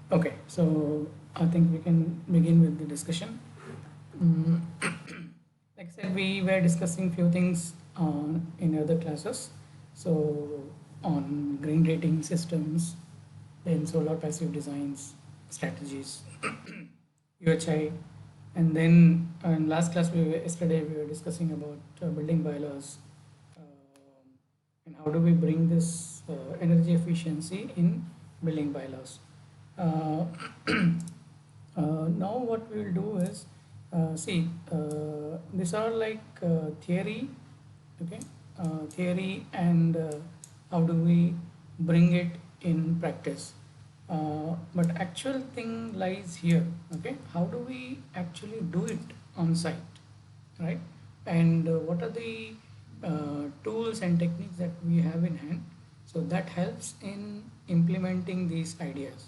Okay, so I think we can begin with the discussion. Mm, like I said, we were discussing few things in other classes. So on green rating systems, in solar passive designs, strategies, UHI, and then in last class yesterday we were discussing about building bylaws, and how do we bring this energy efficiency in building bylaws. Uh, now what we will do is see these are like theory, okay, theory, and how do we bring it in practice. But actual thing lies here, okay, how do we actually do it on site, right? And what are the tools and techniques that we have in hand, so that helps in implementing these ideas,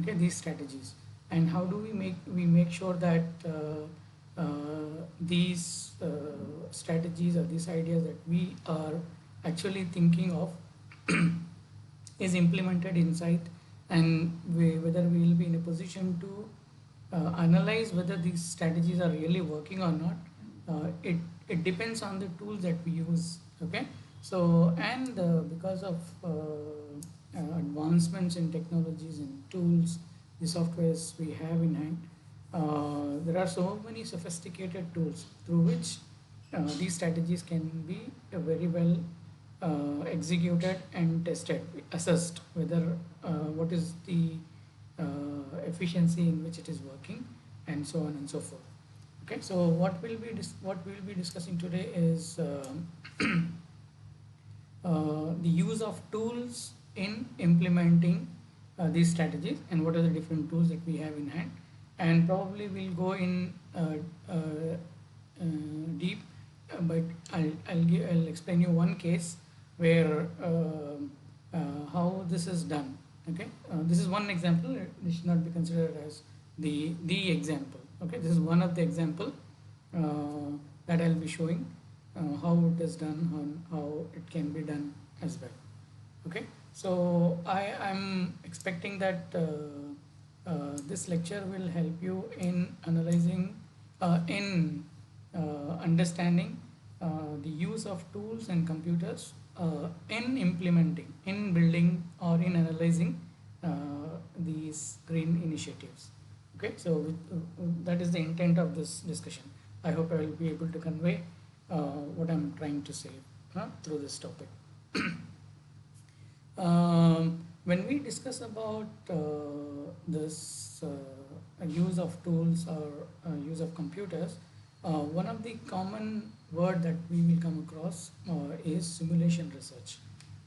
okay, these strategies. And how do we make sure that these strategies or these ideas that we are actually thinking of is implemented inside, and whether we will be in a position to analyze whether these strategies are really working or not. It depends on the tools that we use, okay. So and because of advancements in technologies and tools, the softwares we have in hand, there are so many sophisticated tools through which these strategies can be very well executed and tested, assessed whether what is the efficiency in which it is working, and so on and so forth. Okay, so what we'll be discussing today is the use of tools in implementing these strategies, and what are the different tools that we have in hand. And probably we'll go in deep, but I'll explain you one case where how this is done. Okay, this is one example. This should not be considered as the example. Okay, this is one of the example that I'll be showing how it is done, how it can be done as well. Okay, so I am expecting that this lecture will help you in analyzing, in understanding the use of tools and computers in implementing, in building, or in analyzing these green initiatives. Okay, so that is the intent of this discussion. I hope I will be able to convey what I'm trying to say through this topic. When we discuss about this use of tools or use of computers, one of the common word that we will come across is simulation research.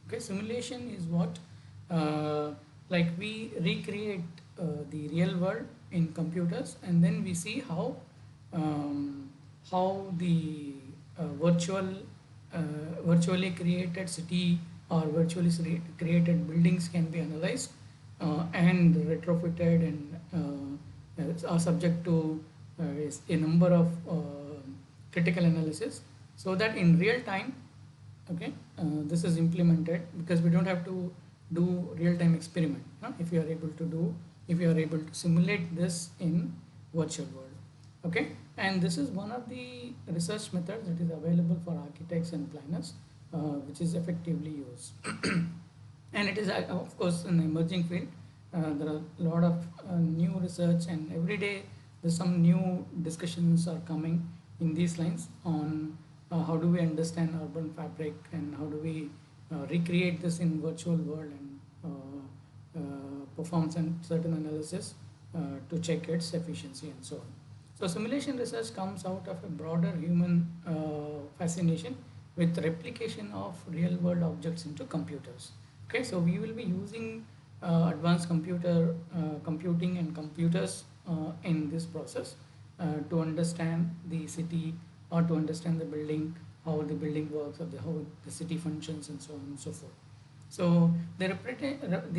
Okay, simulation is what, like we recreate the real world in computers, and then we see how the virtual virtually created city or virtually created buildings can be analyzed and retrofitted, and are subject to a number of critical analysis, so that in real time, okay, this is implemented, because we don't have to do real time experiment, if you are able to do, if you are able to simulate this in virtual world. Okay, and this is one of the research methods that is available for architects and planners, which is effectively used. And it is of course an emerging field. There are a lot of new research, and every day there's some new discussions are coming in these lines on how do we understand urban fabric, and how do we recreate this in virtual world, and perform some certain analysis to check its efficiency and so on. So simulation research comes out of a broader human fascination with replication of real world objects into computers. Okay, so we will be using advanced computing and computers in this process to understand the city, or to understand the building, how the building works, or how the city functions, and so on and so forth. So the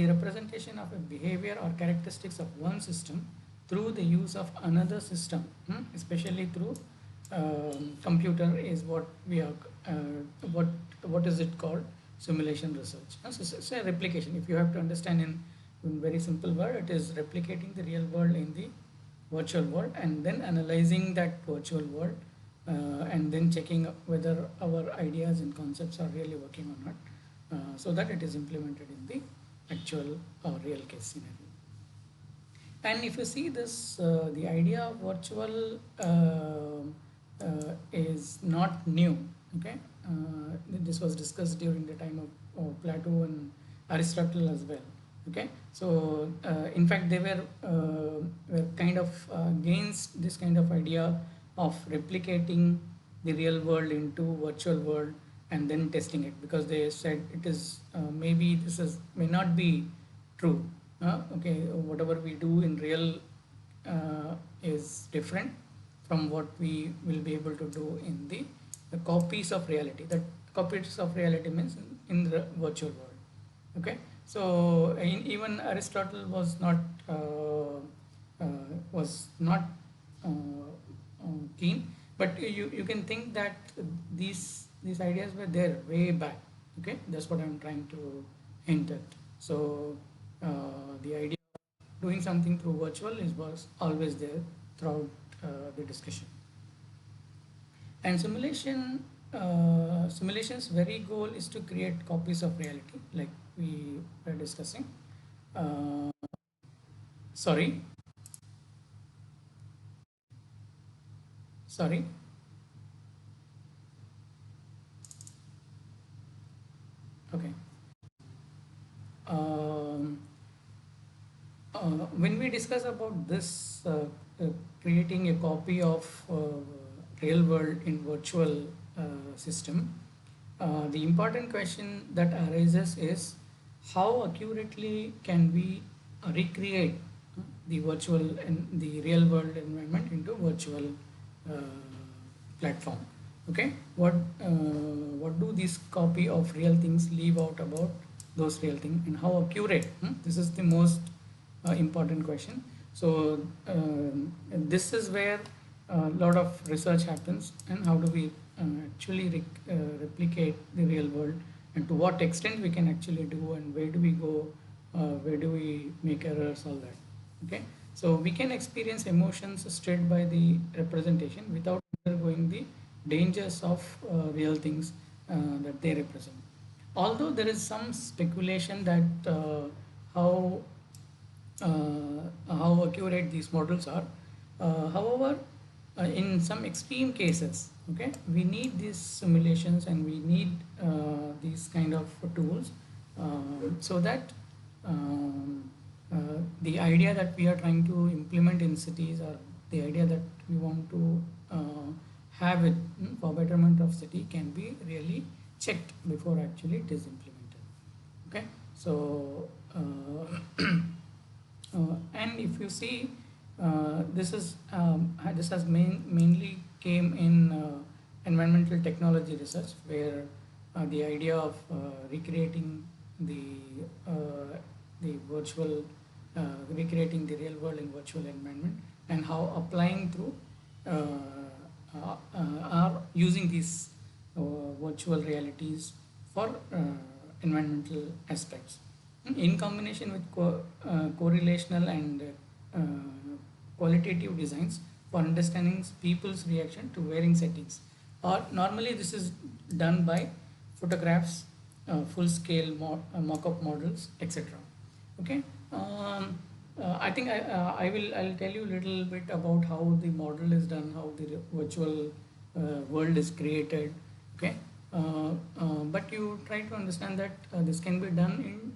representation of a behavior or characteristics of one system through the use of another system, especially through computer, is what we are what is it called, simulation research. So it's a replication. If you have to understand in in very simple word, it is replicating the real world in the virtual world and then analyzing that virtual world, and then checking whether our ideas and concepts are really working or not, so that it is implemented in the actual real case scenario. And if you see this, the idea of virtual is not new. Okay, this was discussed during the time of Plato and Aristotle as well. Okay, so in fact they were kind of against this kind of idea of replicating the real world into virtual world and then testing it, because they said it is maybe this is may not be true. Okay, whatever we do in real is different from what we will be able to do in the copies of reality. That copies of reality means in the virtual world. Okay, so even Aristotle was not keen, but you can think that these ideas were there way back. Okay, that's what I'm trying to hint at. So the idea of doing something through virtual was always there throughout the discussion. And simulation's very goal is to create copies of reality, like we were discussing. Uh, sorry, sorry. Okay. Um, when we discuss about this, creating a copy of real world in virtual system, the important question that arises is how accurately can we recreate the virtual and the real world environment into virtual uh, platform. Okay, what do this copy of real things leave out about those real things, and how accurate? This is the most important question. So this is where a lot of research happens, and how do we actually replicate the real world, and to what extent we can actually do, and where do we go, where do we make errors, all that. Okay, so we can experience emotions stirred by the representation without undergoing the dangers of real things that they represent. Although there is some speculation that how how accurate these models are. However, in some extreme cases, okay, we need these simulations and we need these kind of tools, so that the idea that we are trying to implement in cities, or the idea that we want to have it for betterment of city, can be really checked before actually it is implemented. Okay, so and if you see, this has mainly came in environmental technology research, where the idea of recreating the virtual, recreating the real world in virtual environment, and how applying through are using these virtual realities for environmental aspects, in combination with correlational and uh, qualitative designs for understanding people's reaction to varying settings. Or normally this is done by photographs, full scale mock-up models, etc. Okay. I think I'll tell you a little bit about how the model is done, how the virtual world is created. Okay. But you try to understand that this can be done in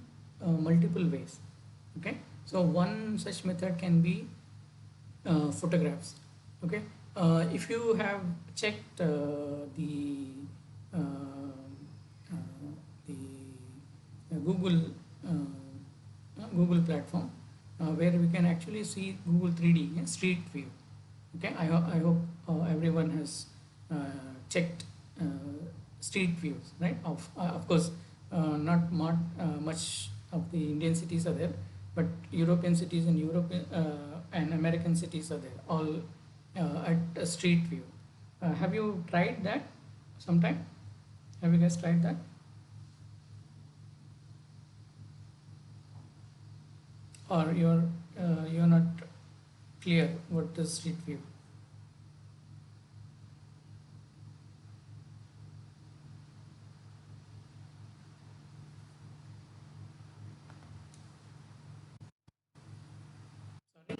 multiple ways. Okay, so one such method can be photographs. Okay, if you have checked uh, the Google Google platform, where we can actually see Google 3D, yeah, Street View. Okay, I hope everyone has checked uh, street views, right? Of course, not much of the Indian cities are there, but European cities and European and American cities are there, all at a street view. Have you tried that sometime? Have you guys tried that? or you're not clear what is street view? Sorry.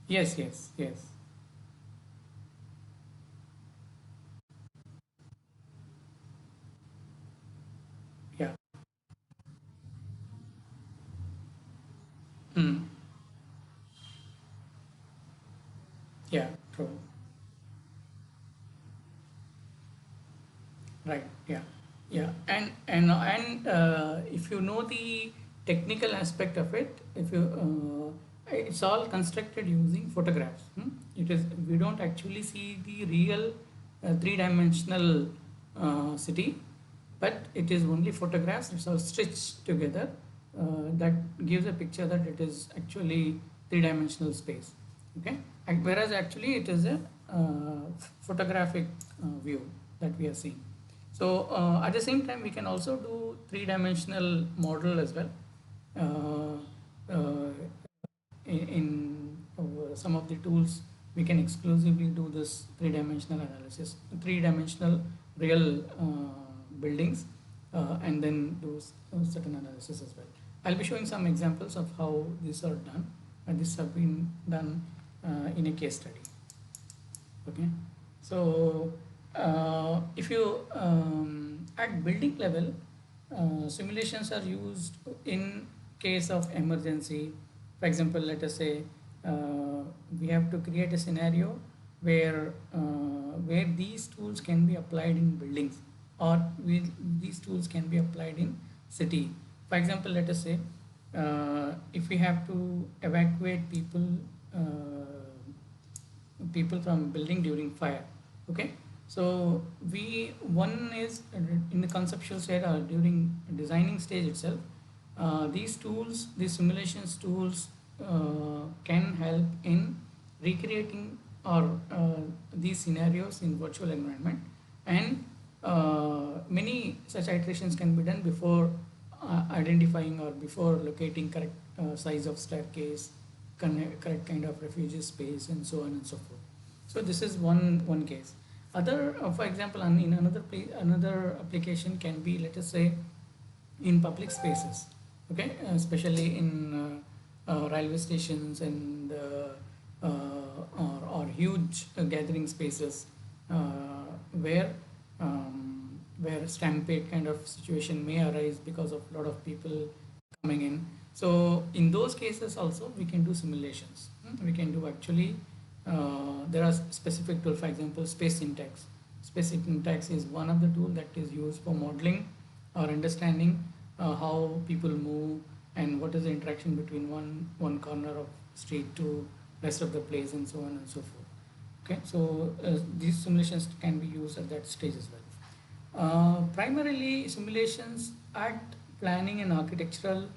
Yes, yes, yes. Yeah. Mm. Yeah, true. Right. Yeah. Yeah. And if you know the technical aspect of it, if you it's all constructed using photographs. It is, we don't actually see the real three-dimensional city, but it is only photographs. It's all stitched together. That gives a picture that it is actually three-dimensional space. Okay. And whereas actually it is a photographic view that we are seeing. So at the same time, we can also do three-dimensional model as well. In some of the tools, we can exclusively do this three-dimensional analysis, three-dimensional real buildings, and then do certain analysis as well. I'll be showing some examples of how these are done, and these have been done in a case study. Okay. So if you at building level, simulations are used in case of emergency. For example, let us say we have to create a scenario where these tools can be applied in buildings, or these tools can be applied in city. For example, let us say if we have to evacuate people from building during fire. Okay. So we one is in the conceptual state or during designing stage itself, these tools, these simulations tools, can help in recreating or these scenarios in virtual environment. And many such iterations can be done before identifying or before locating correct size of staircase, correct kind of refugee space, and so on and so forth. So this is one case. Other, for example, in another application can be, let us say, in public spaces. Okay, especially in railway stations and or huge gathering spaces, where where stampede kind of situation may arise because of a lot of people coming in. So in those cases also we can do simulations. We can do actually, there are specific tools, for example, space syntax. Space syntax is one of the tool that is used for modeling or understanding how people move and what is the interaction between one corner of street to rest of the place, and so on and so forth. Okay, so these simulations can be used at that stage as well. Primarily, simulations at planning and architectural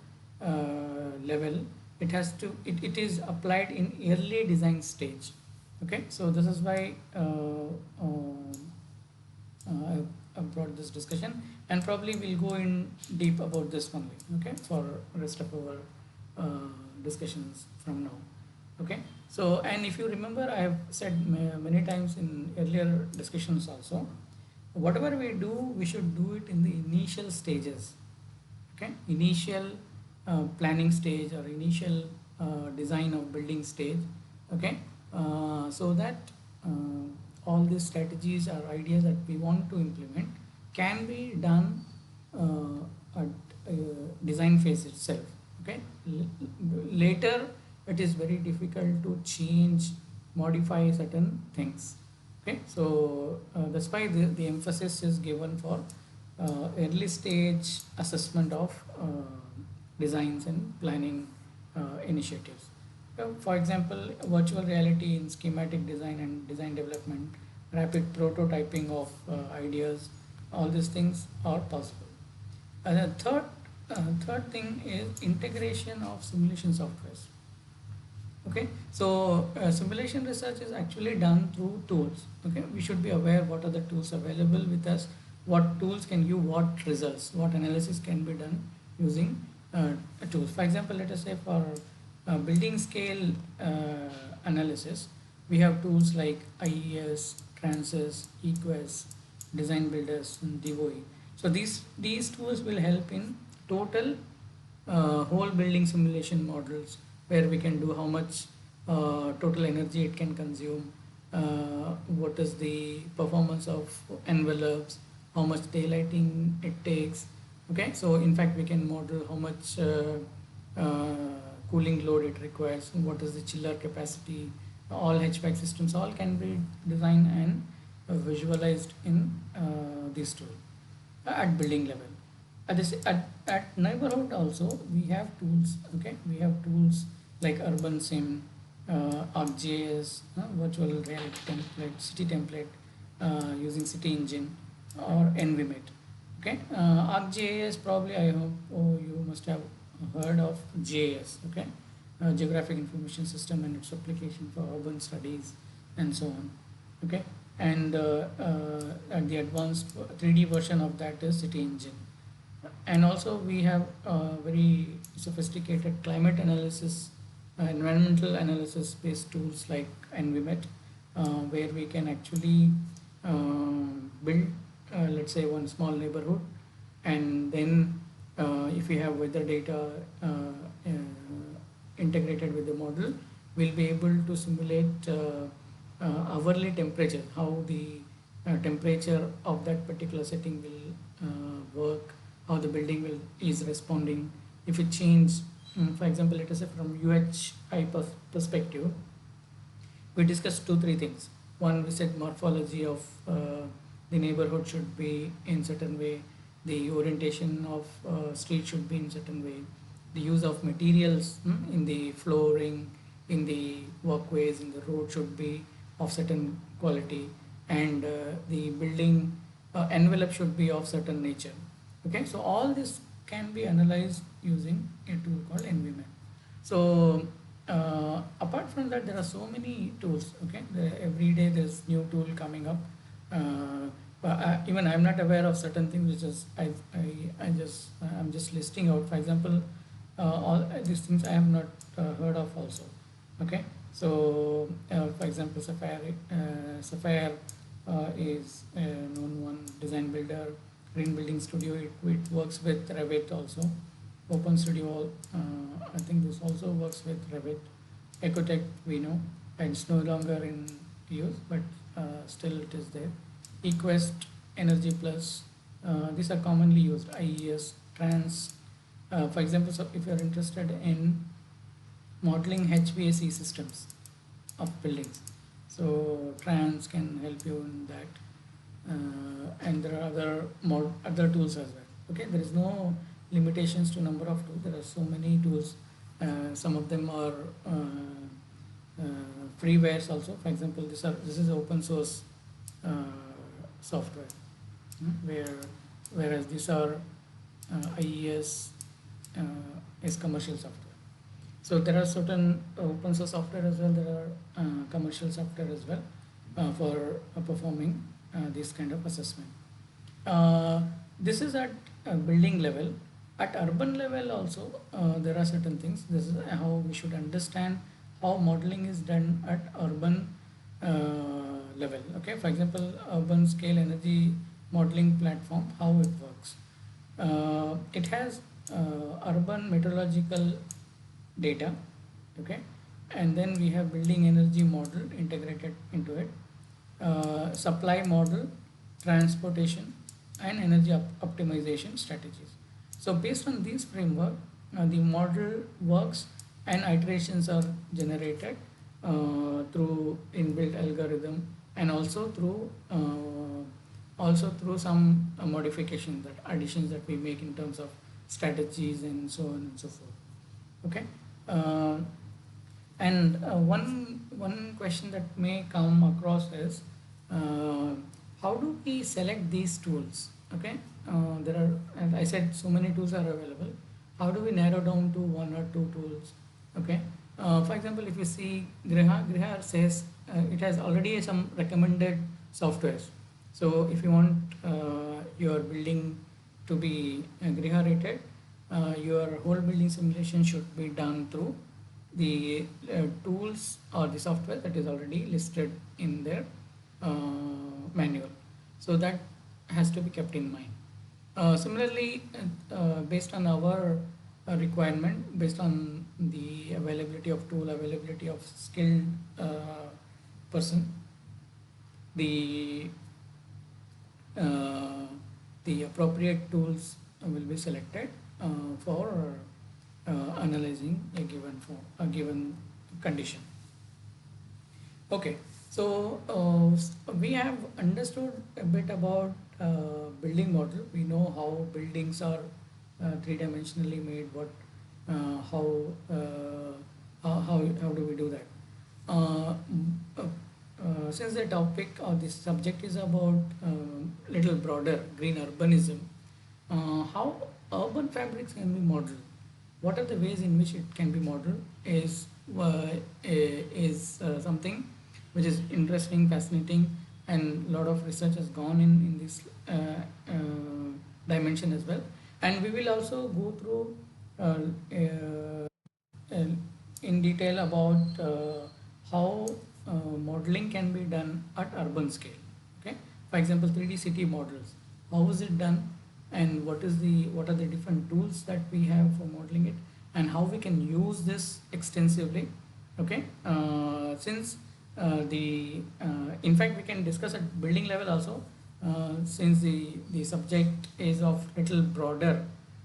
level, it is applied in early design stage. Okay, so this is why I brought this discussion, and probably we'll go in deep about this only. Okay, for rest of our discussions from now. Okay, so and if you remember, I have said many times in earlier discussions also, whatever we do, we should do it in the initial stages. Okay, initial planning stage or initial design of building stage. Okay, so that all these strategies or ideas that we want to implement can be done at design phase itself. Okay, later it is very difficult to change, modify certain things. Okay, so that's why the emphasis is given for early stage assessment of designs and planning initiatives. For example, virtual reality in schematic design and design development, rapid prototyping of ideas, all these things are possible. And the third thing is integration of simulation softwares. Okay, so simulation research is actually done through tools. Okay, we should be aware what are the tools available with us what tools can give what results, what analysis can be done using tools. For example, let us say for building scale analysis, we have tools like IES, Transys, Equus, Design Builders, and DOE. So these tools will help in total whole building simulation models, where we can do how much total energy it can consume, what is the performance of envelopes, how much daylighting it takes. Okay, so in fact we can model how much cooling load it requires, what is the chiller capacity. All HVAC systems all can be designed and visualized in this tool at building level. At neighborhood also we have tools. Okay, we have tools like Urban Sim, ArcGIS, virtual reality template, city template, using City Engine or NVMet. Okay, ArcGIS, probably I hope you must have heard of GIS. Okay, Geographic Information System and its application for urban studies and so on. Okay, and the advanced 3D version of that is City Engine. And also we have very sophisticated climate analysis, environmental analysis based tools like NVMet, where we can actually build, let's say, one small neighborhood, and then if we have weather data uh, integrated with the model, we'll be able to simulate hourly temperature, how the temperature of that particular setting will work, how the building will is responding. If it changes, for example, let us say from UHI perspective, we discussed two three things. One, we said morphology of the neighborhood should be in certain way, the orientation of street should be in certain way, the use of materials in the flooring, in the walkways, in the road should be of certain quality, and the building envelope should be of certain nature. Okay, so all this can be analyzed using a tool called NVMan. So apart from that, there are so many tools. Okay, every day there's new tool coming up. But even I'm not aware of certain things which is I just I'm just listing out. For example, all these things I have not heard of also. Okay, so for example, Sapphire is a known one. Design Builder, Green Building Studio, it works with Revit also. Open Studio, I think this also works with Revit. Ecotech, we know, and it's no longer in use, but still it is there. Equest, Energy Plus, these are commonly used. IES, Trans, for example, so if you're interested in modeling HVAC systems of buildings, so Trans can help you in that, and there are other tools as well. Okay, there is no limitations to number of tools. There are so many tools. Some of them are freewares also. For example, this is open source uh, software, where whereas these are IES is commercial software. So there are certain open source software as well. There are commercial software as well for performing this kind of assessment. This is at building level. At urban level also, there are certain things. This is how we should understand how modeling is done at urban level. Okay, for example, urban scale energy modeling platform, how it works. It has urban meteorological data. Okay, and then we have building energy model integrated into it, supply model, transportation, and energy optimization strategies. So based on this framework, the model works and iterations are generated through inbuilt algorithm, and also through some modification, that additions that we make in terms of strategies and so on and so forth. Okay, uh, and one question that may come across is, uh, how do we select these tools? Okay, there are, as I said, so many tools are available. How do we narrow down to one or two tools? Okay, for example, if you see Griha says it has already some recommended softwares. So if you want your building to be Griha rated, your whole building simulation should be done through the tools or the software that is already listed in their manual. So that has to be kept in mind. Similarly, based on our requirement, based on the availability of tool, availability of skilled person, the uh, the appropriate tools will be selected for analyzing a given condition. Okay, so we have understood a bit about building model. We know how buildings are three-dimensionally made. What, how, how do we do that? Since the topic or the subject is about little broader green urbanism, how urban fabrics can be modeled? What are the ways in which it can be modeled is something which is interesting, fascinating, and a lot of research has gone in this dimension as well. And we will also go through uh, in detail about how modeling can be done at urban scale. Okay, for example, 3D city models. How is it done, and what are the different tools that we have for modeling it, and how we can use this extensively. Okay, since the in fact we can discuss at building level also, since the subject is of little broader.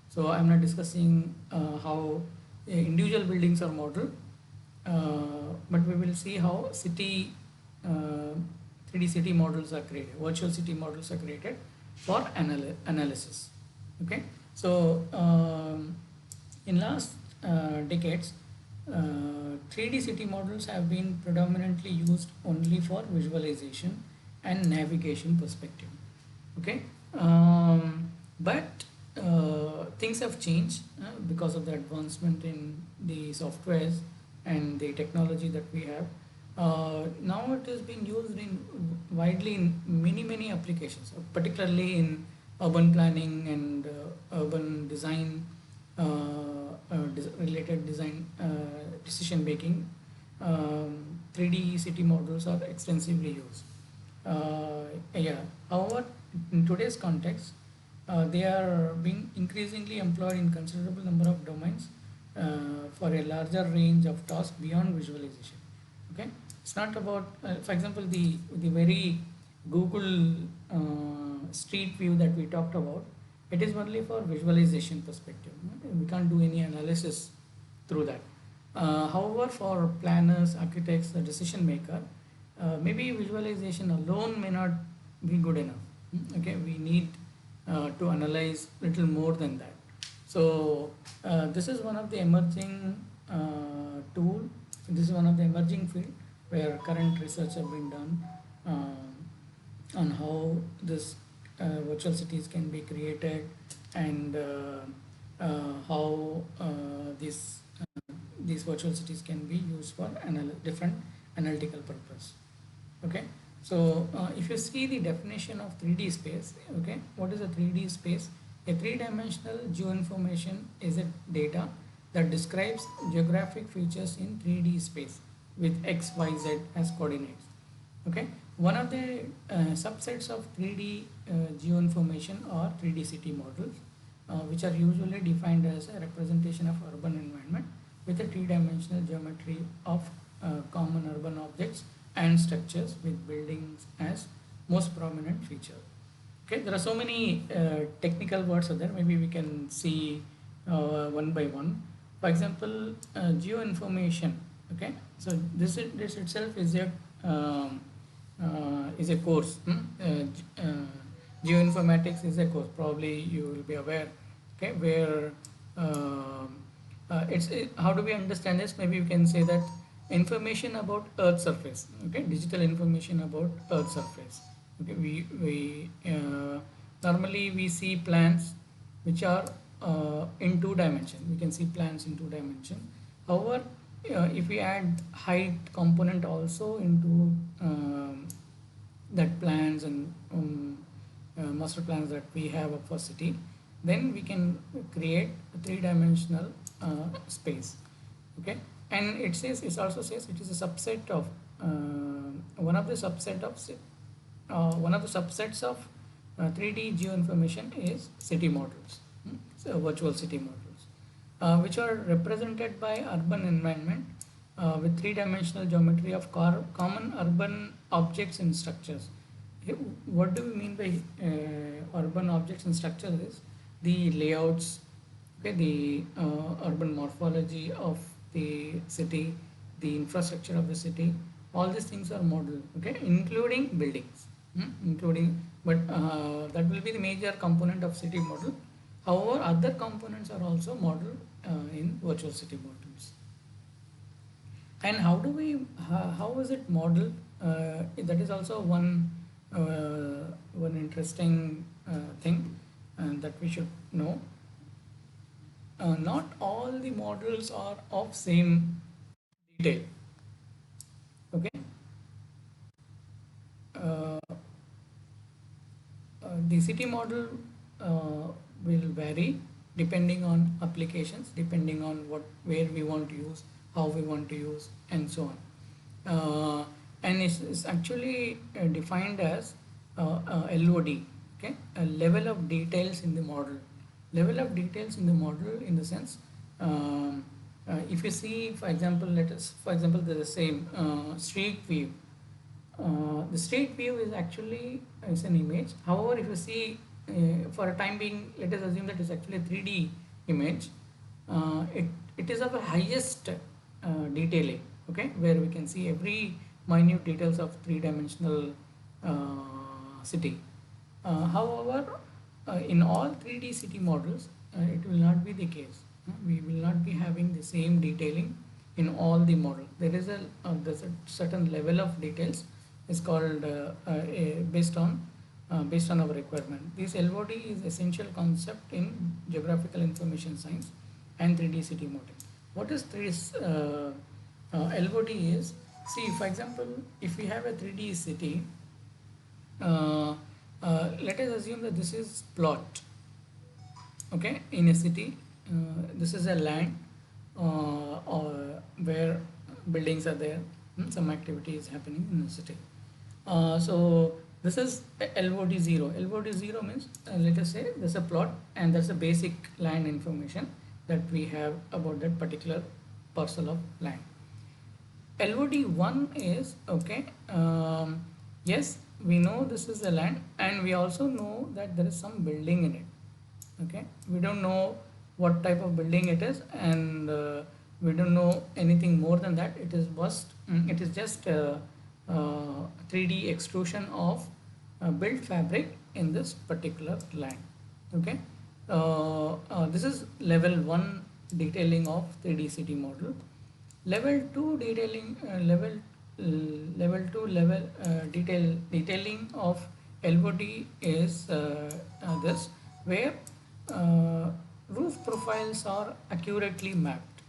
So I'm not discussing how individual buildings are modeled, but we will see how city uh, 3D city models are created, virtual city models are created for analysis. Okay, so in last decades, 3D city models have been predominantly used only for visualization and navigation perspective. Okay, but things have changed because of the advancement in the softwares and the technology that we have. Now it is being used in widely in many applications, particularly in urban planning and urban design, related design decision making. 3D city models are extensively used. Yeah. However, in today's context, they are being increasingly employed in considerable number of domains for a larger range of tasks beyond visualization. Okay, it's not about, for example, the very Google Street View that we talked about. It is only for visualization perspective. We can't do any analysis through that. However, for planners, architects, the decision maker, maybe visualization alone may not be good enough. Okay, we need to analyze little more than that. So this is one of the emerging tool. This is one of the emerging field where current research have been done on how this virtual cities can be created, and how these virtual cities can be used for different analytical purpose. Okay, so if you see the definition of 3D space, okay, what is a 3D space? A three-dimensional geoinformation is a data that describes geographic features in 3D space with x, y, z as coordinates. Okay, one of the subsets of 3D geoinformation are 3D city models, which are usually defined as a representation of urban environment with a three-dimensional geometry of common urban objects and structures with buildings as most prominent feature. Okay, there are so many technical words out there. Maybe we can see one by one. For example, geoinformation. Okay, so this itself is a course. Geoinformatics is a course. Probably you will be aware. Okay, where how do we understand this? Maybe we can say that information about Earth surface. Okay, digital information about Earth surface. Okay, we normally we see plans which are in two dimension. We can see plans in two dimension. However, if we add height component also into that plans and master plans that we have of a city, then we can create a three-dimensional space. Okay, and it also says it is a subset of one of the subset of one of the subsets of 3D geoinformation is city models, so virtual city models, which are represented by urban environment with three-dimensional geometry of common urban objects and structures. What do we mean by urban objects and structures is the layouts, okay, the urban morphology of the city, the infrastructure of the city, all these things are modeled, okay, including buildings, including, but that will be the major component of city model. However, other components are also modeled in virtual city models. And how do we, how is it modeled? That is also one interesting thing that we should know. Not all the models are of same detail. Okay, uh, the city model will vary depending on applications, depending on what where we want to use, how we want to use, and so on. And it's actually defined as LOD, okay, a level of details in the model. Level of details in the model in the sense, if you see, for example, let us, for example, the same street view. The street view is actually is an image. However, if you see, for a time being, let us assume that it's actually a 3D image. It is of the highest detailing, okay, where we can see every minute details of three-dimensional city. However, in all 3D city models, it will not be the case. We will not be having the same detailing in all the model. There's a certain level of details is called based on our requirement. This LOD is essential concept in geographical information science and 3D city modeling. What is this LOD is? See, for example, if we have a 3D city, uh, let us assume that this is plot, okay, in a city. This is a land or where buildings are there, some activity is happening in the city. So this is LOD 0. LOD 0 means, let us say there's a plot and there's a basic land information that we have about that particular parcel of land. LOD 1 is, okay, yes, we know this is a land and we also know that there is some building in it. Okay, we don't know what type of building it is, and we don't know anything more than that. It is just 3D extrusion of built fabric in this particular land. Okay, this is level 1 detailing of 3D city model. Level 2 detailing, level 2 level detailing of LOD is this, where uh, roof profiles are accurately mapped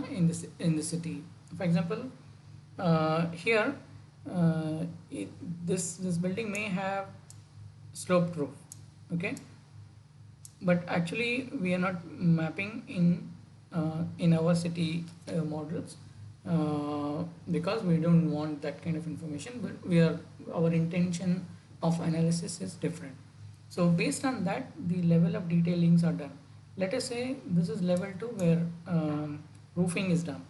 in the city. For example, here this building may have sloped roof, okay, but actually we are not mapping in our city models because we don't want that kind of information, but our intention of analysis is different. So based on that, the level of detailings are done. Let us say this is level 2 where roofing is done.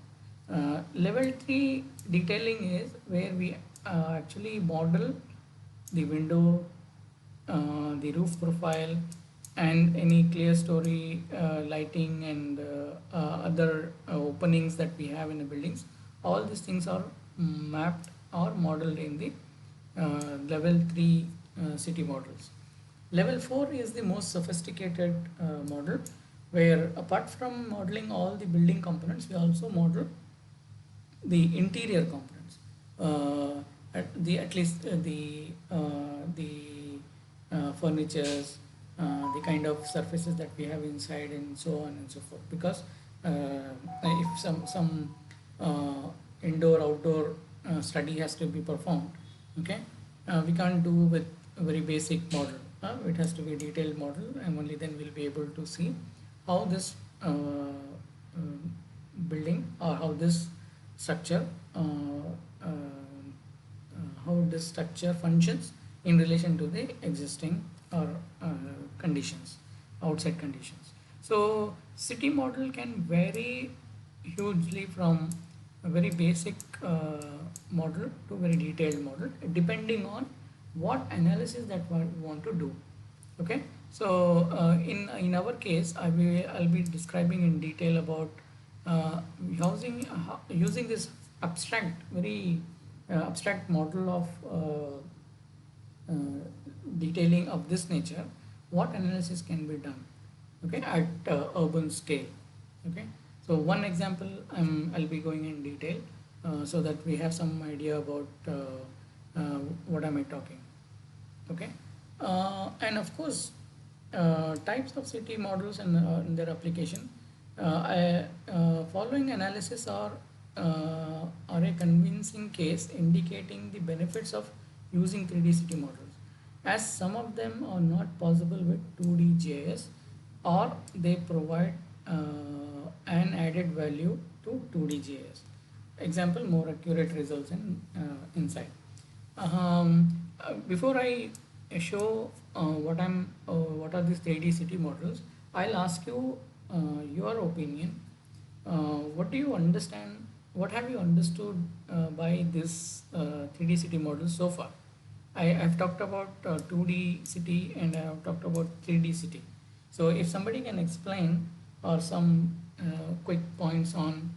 Level 3 detailing is where we actually model the window, the roof profile, and any clear story lighting and other openings that we have in the buildings. All these things are mapped or modeled in the level 3 city models. Level 4 is the most sophisticated model, where apart from modeling all the building components, we also model the interior components, at least the furnitures, the kind of surfaces that we have inside, and so on and so forth. Because if some indoor outdoor study has to be performed, okay, We can't do with a very basic model. It has to be a detailed model, and only then we'll be able to see how this building, or how this structure uh, how this structure functions in relation to the existing or conditions, outside conditions. So city model can vary hugely from a very basic model to very detailed model, depending on what analysis that we want to do. Okay, so in our case, I'll be describing in detail about using this abstract, very abstract model of uh, detailing of this nature, what analysis can be done, okay, at urban scale. Okay, so one example, I'll be going in detail so that we have some idea about what am I talking. Okay, and of course, types of city models and their application. Following analysis are a convincing case indicating the benefits of using 3D city models, as some of them are not possible with 2D GIS, or they provide an added value to 2D GIS. Example, more accurate results in insight. Before I show what are these 3D city models, I'll ask you your opinion. What do you understand? What have you understood by this 3D city model so far? I've talked about 2D city, and I have talked about 3D city. So if somebody can explain or some quick points on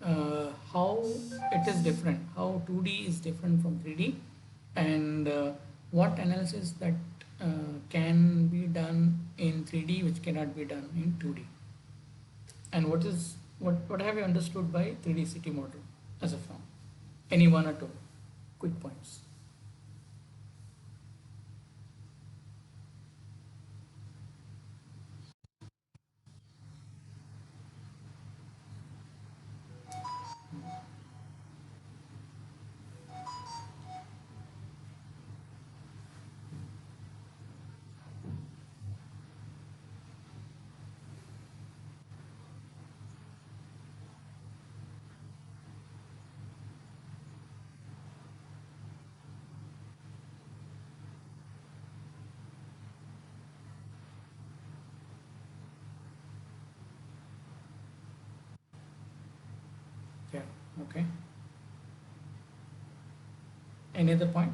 how it is different, how 2D is different from 3D, and what analysis that can be done in 3D which cannot be done in 2D, and what have you understood by 3D city model as of now? Any one or two quick points? Yeah. Okay. Any other point?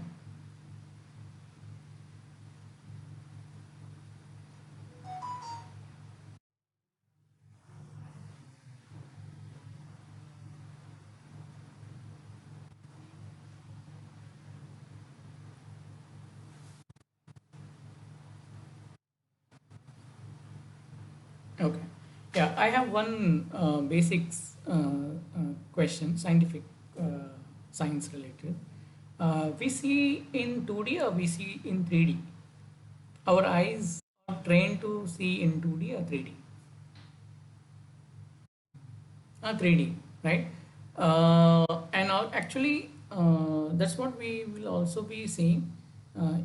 Okay. Yeah, I have one basics question, scientific science related. We see in 2D or we see in 3D? Our eyes are trained to see in 2D or 3D? 3D, right? Actually, that's what we will also be seeing. Uh,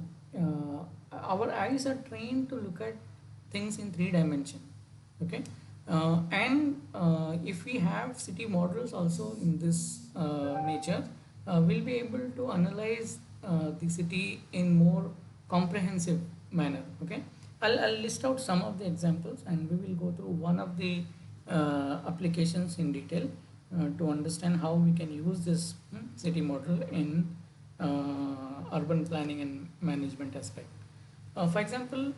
our eyes are trained to look at things in three dimension. Okay, and if we have city models also in this nature, we'll be able to analyze the city in more comprehensive manner. Okay, I'll list out some of the examples, and we will go through one of the applications in detail to understand how we can use this city model in urban planning and management aspect. For example,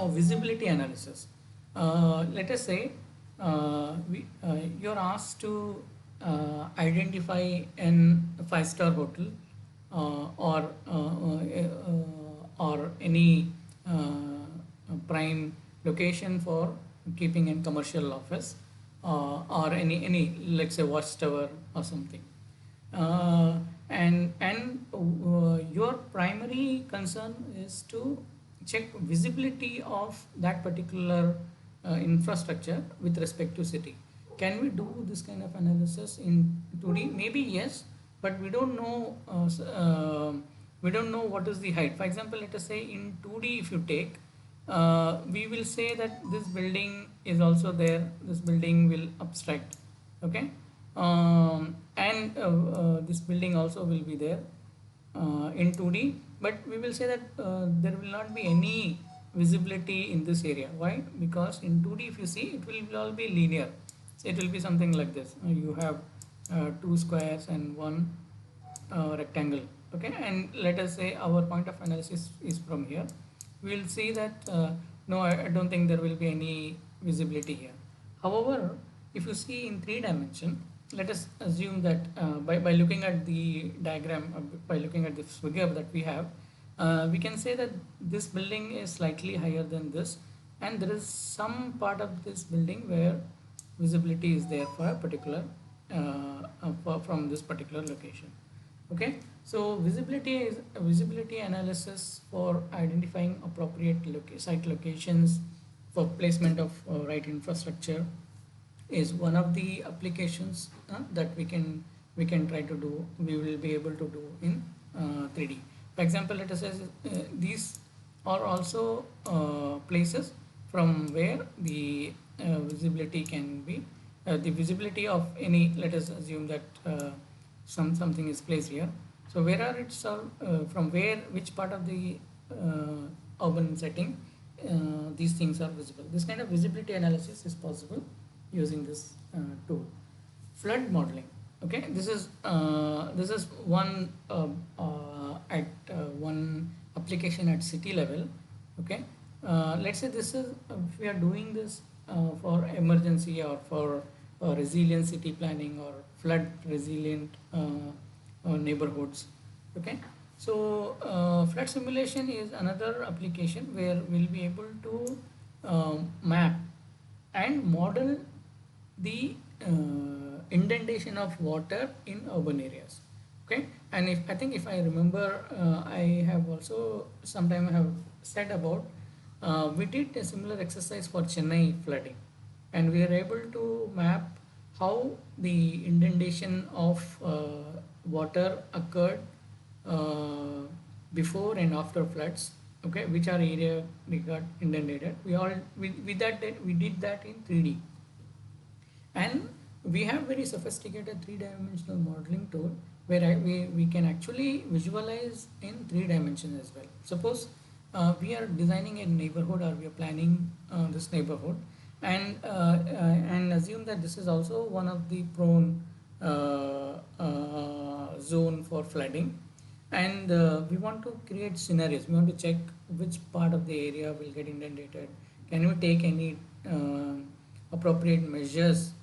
visibility analysis. Let us say you're asked to identify an five-star hotel or any prime location for keeping in commercial office, or any let's say watchtower or something. And your primary concern is to check visibility of that particular infrastructure with respect to city. Can we do this kind of analysis in 2D? Maybe yes, but we don't know we don't know what is the height. For example, let us say in 2D, if you take, we will say that this building is also there, this building will obstruct, okay, and this building also will be there in 2D, but we will say that there will not be any visibility in this area. Why? Because in 2D, if you see, it will all be linear. So it will be something like this. You have two squares and one rectangle, okay, and let us say our point of analysis is from here. We will see that no, I don't think there will be any visibility here. However, if you see in 3 dimension, let us assume that by looking at the diagram, by looking at this figure that we have, we can say that this building is slightly higher than this, and there is some part of this building where visibility is there for a particular from this particular location. Okay, so visibility is a visibility analysis for identifying appropriate site locations for placement of right infrastructure is one of the applications that we can try to do, we will be able to do in 3D. For example, let us say these are also places from where the visibility can be the visibility of any, let us assume that something is placed here. So where are it from where, which part of the urban setting these things are visible. This kind of visibility analysis is possible using this tool. Flood modeling. Okay, this is one at one application at city level. Okay, let's say this is if we are doing this for emergency or for resilient city planning or flood resilient neighborhoods. Okay, so flood simulation is another application where we'll be able to map and model the indentation of water in urban areas. Okay, and if I think if I remember, I have also sometime have said about we did a similar exercise for Chennai flooding, and we are able to map how the indentation of water occurred before and after floods. Okay, which are area we got inundated. We did that in 3D, and we have very sophisticated three-dimensional modeling tool where we can actually visualize in 3 dimensions as well. Suppose we are designing a neighborhood or we are planning this neighborhood, and assume that this is also one of the prone zone for flooding, and we want to create scenarios. We want to check which part of the area will get inundated. Can we take any appropriate measures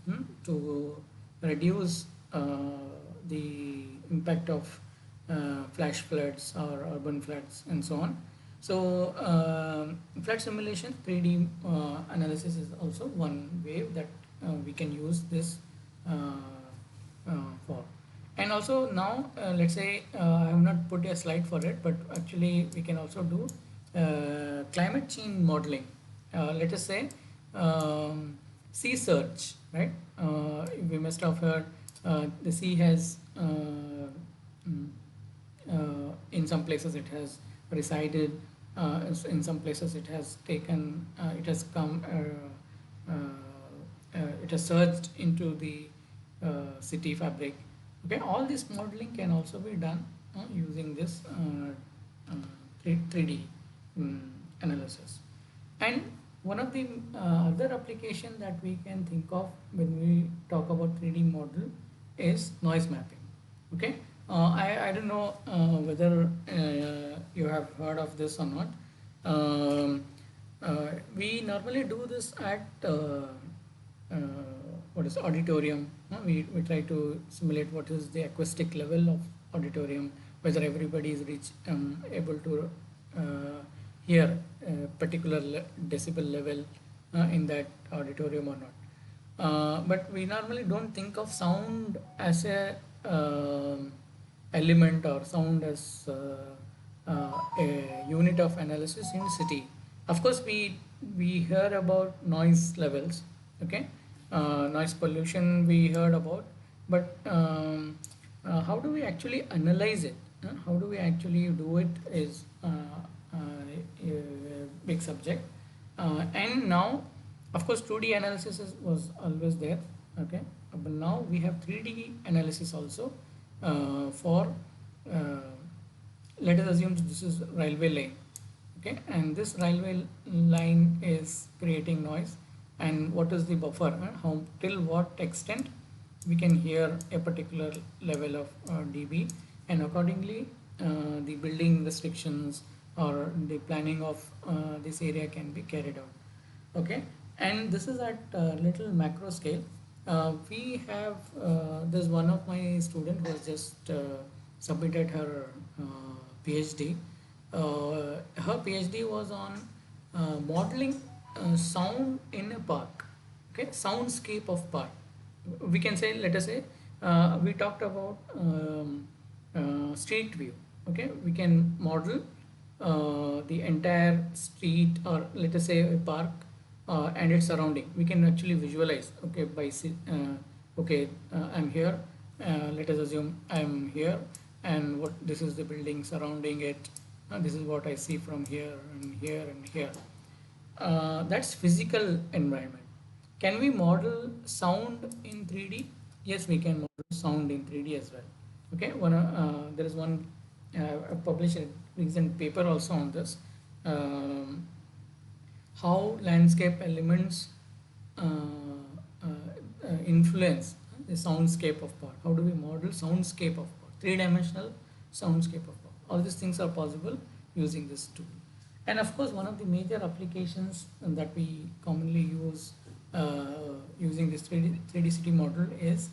to reduce the impact of flash floods or urban floods and so on. So flood simulation 3D analysis is also one way that we can use this for. And also now let's say I have not put a slide for it, but actually we can also do climate change modeling. Let us say sea surge, right? We must have heard the sea has in some places it has resided, in some places it has taken, it has come, it has surged into the city fabric. Okay, all this modeling can also be done using this 3D analysis. And one of the other application that we can think of when we talk about 3D model is noise mapping. Okay, I don't know whether you have heard of this or not. We normally do this at what is auditorium. We try to simulate what is the acoustic level of auditorium, whether everybody is able to hear a particular decibel level in that auditorium or not. But we normally don't think of sound as a element or sound as a unit of analysis in city. Of course, we heard about noise levels. Okay, noise pollution we heard about, but how do we actually analyze it? How do we actually do it is a big subject. And now, of course, 2D analysis was always there, okay? But now we have 3D analysis also for, uh, let us assume this is railway lane, okay? And this railway line is creating noise. And what is the buffer? How till what extent we can hear a particular level of dB, and accordingly the building restrictions or the planning of this area can be carried out, okay? And this is at little macro scale. We have There's one of my student who has just submitted her PhD. Her PhD was on modeling sound in a park, okay? Soundscape of park, we can say. Let us say we talked about street view, okay? We can model the entire street, or let us say a park and its surrounding. We can actually visualize, okay? Okay, I'm here, let us assume I'm here, and what this is the building surrounding it, this is what I see from here and here and here. That's physical environment. Can we model sound in 3D? Yes, we can model sound in 3D as well. Okay, there is one published a recent paper also on this. Um, how landscape elements uh, influence the soundscape of part. How do we model soundscape of part? Three-dimensional soundscape of part. All these things are possible using this tool. And of course, one of the major applications that we commonly use using this 3D city model is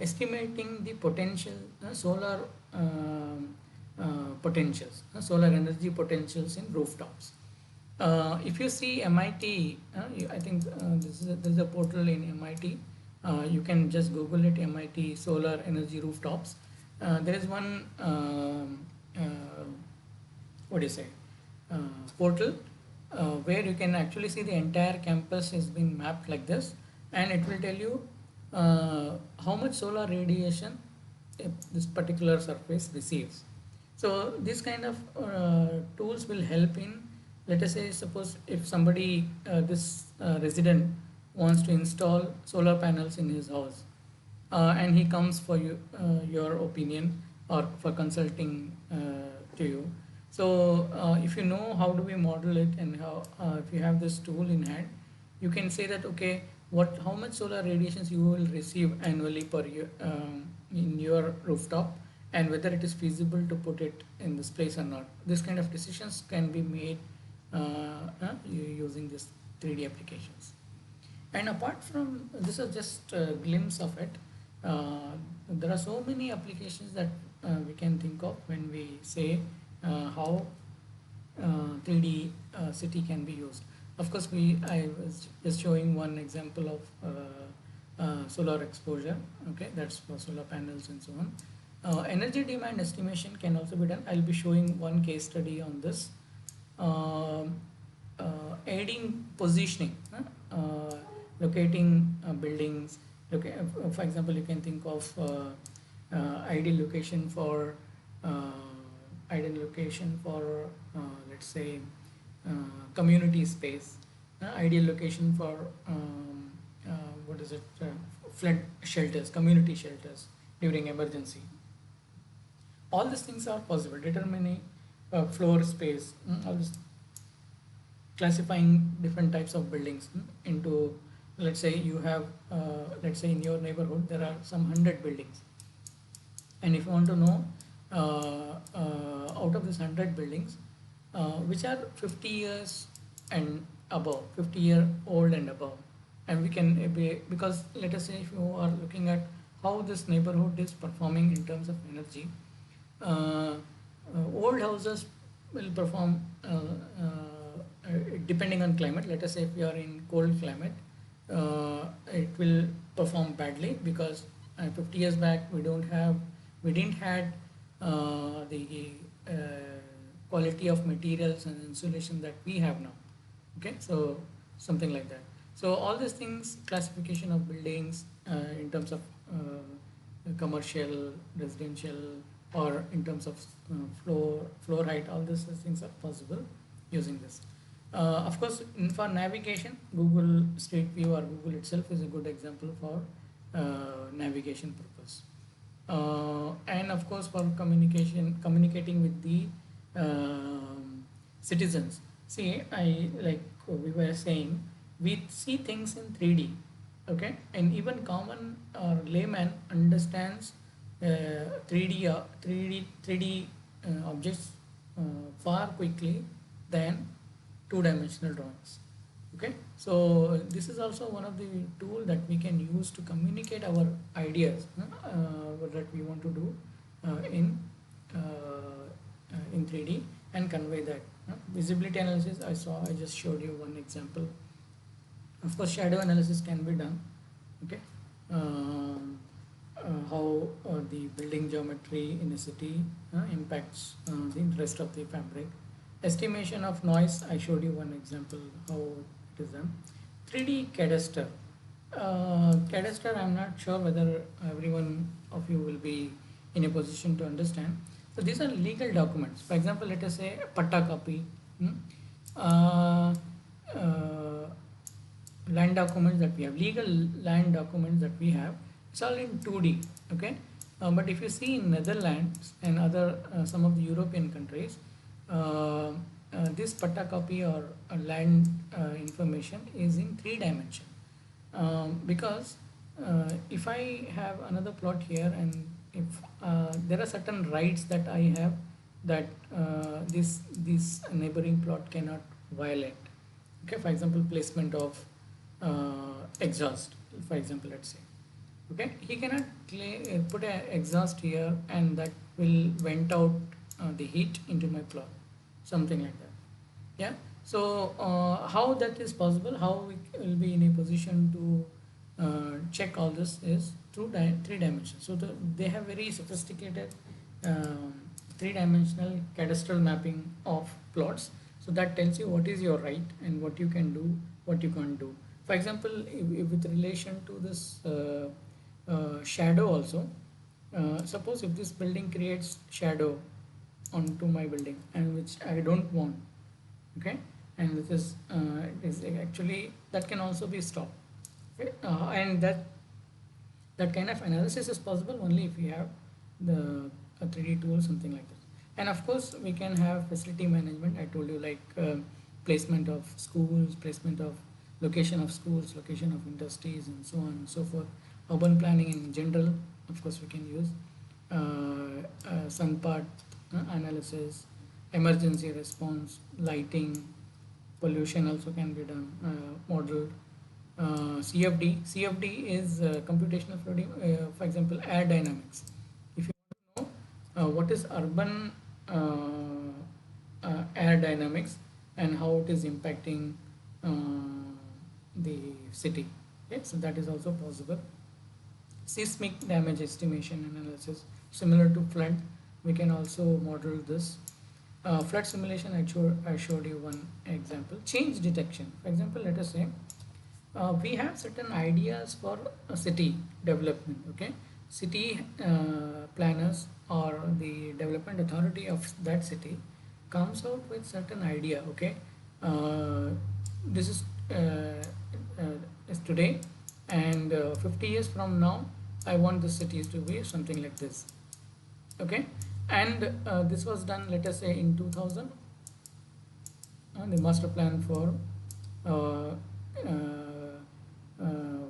estimating the potential solar potentials, solar energy potentials in rooftops. If you see MIT, I think this is a portal in MIT. You can just Google it, MIT solar energy rooftops. There is one what do you say uh, portal where you can actually see the entire campus has been mapped like this, and it will tell you how much solar radiation this particular surface receives. So this kind of tools will help in, let us say, suppose if somebody, this resident wants to install solar panels in his house, and he comes for you, your opinion or for consulting to you. So if you know how do we model it, and how if you have this tool in hand, you can say that, okay, how much solar radiations you will receive annually per year in your rooftop, and whether it is feasible to put it in this place or not. This kind of decisions can be made using this 3D applications. And apart from this is just a glimpse of it. There are so many applications that we can think of when we say how 3D city can be used. Of course, I was just showing one example of solar exposure. Okay, that's for solar panels and so on. Energy demand estimation can also be done. I'll be showing one case study on this. Um, Aiding positioning, locating buildings. For example, you can think of ideal location for uh, let's say uh, community space, ideal location for what is it flood shelters, community shelters during emergency. All these things are possible. Determining floor space, all this, classifying different types of buildings into, let's say you have let's say in your neighborhood there are some 100 buildings, and if you want to know out of these 100 buildings which are 50 years and above, 50-year old and above, and we can because let us say if you are looking at how this neighborhood is performing in terms of energy, old houses will perform depending on climate. Let us say if you are in cold climate, it will perform badly, because 50 years back we didn't had the uh, quality of materials and insulation that we have now. Okay, so something like that. So all these things, classification of buildings in terms of commercial, residential, or in terms of floor height. All these things are possible using this. Of course, for navigation, Google Street View or Google itself is a good example for navigation purpose. And of course, for communicating with the citizens. See, I like we were saying, we see things in 3D, okay, and even common or layman understands 3D 3D objects far quickly than two-dimensional drawings. Okay, so this is also one of the tool that we can use to communicate our ideas that we want to do in 3D and convey that. Visibility analysis, I just showed you one example. Of course, shadow analysis can be done. Okay, how the building geometry in a city impacts the rest of the fabric. Estimation of noise, I showed you one example how it is done. 3D cadastre. Cadastre, I'm not sure whether everyone of you will be in a position to understand. So these are legal documents. For example, let us say patta copy, hmm, uh, uh, land documents that we have, legal land documents that we have. It's all in 2D. Okay, but if you see in Netherlands and other some of the European countries, this patta copy or land information is in 3 dimension, because if I have another plot here, and if there are certain rights that I have that this neighboring plot cannot violate. Okay, for example, placement of exhaust, for example, let's say. Okay, he cannot put an exhaust here and that will vent out the heat into my plot, something like that. Yeah, so how that is possible, how we will be in a position to check all this is through 3 dimensions. So they have very sophisticated um, 3 dimensional cadastral mapping of plots, so that tells you what is your right and what you can do, what you can't do. For example, if with relation to this shadow also, suppose if this building creates shadow onto my building and which I don't want, okay, and this is actually that can also be stopped. Okay? And that kind of analysis is possible only if we have the a 3D tool, something like that. And of course, we can have facility management. I told you, like placement of schools, placement of location of schools, location of industries, and so on and so forth. Urban planning in general, of course, we can use sun path analysis, emergency response, lighting, pollution also can be done, modeled. CFD is computational fluid, for example, air dynamics. If you want to know what is urban air dynamics and how it is impacting the city, okay, so that is also possible. Seismic damage estimation analysis, similar to flood, we can also model this. Flood simulation, I showed you one example. Change detection, for example, let us say we have certain ideas for a city development. Okay, city planners or the development authority of that city comes out with certain idea. Okay, uh, this is today, and 50 years from now I want the cities to be something like this. Okay, and this was done, let us say, in 2000, the master plan for uh,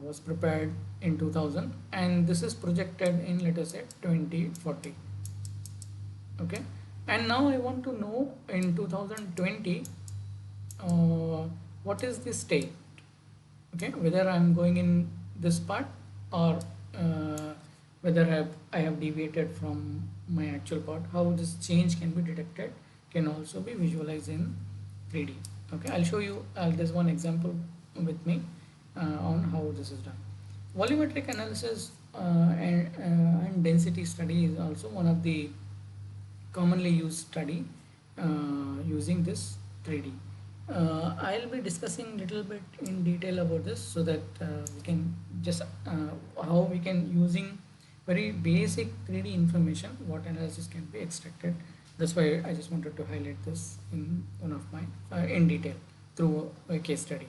was prepared in 2000, and this is projected in, let us say, 2040. Okay, and now I want to know in 2020 what is the state. Okay, whether I'm going in this part, or whether I have deviated from my actual part. How this change can be detected can also be visualized in 3D. Okay, I'll show you. There's one example with me on how this is done. Volumetric analysis and density study is also one of the commonly used study using this 3D. I'll be discussing little bit in detail about this, so that we can just how we can using very basic 3D information, what analysis can be extracted. That's why I just wanted to highlight this in one of my in detail through a case study.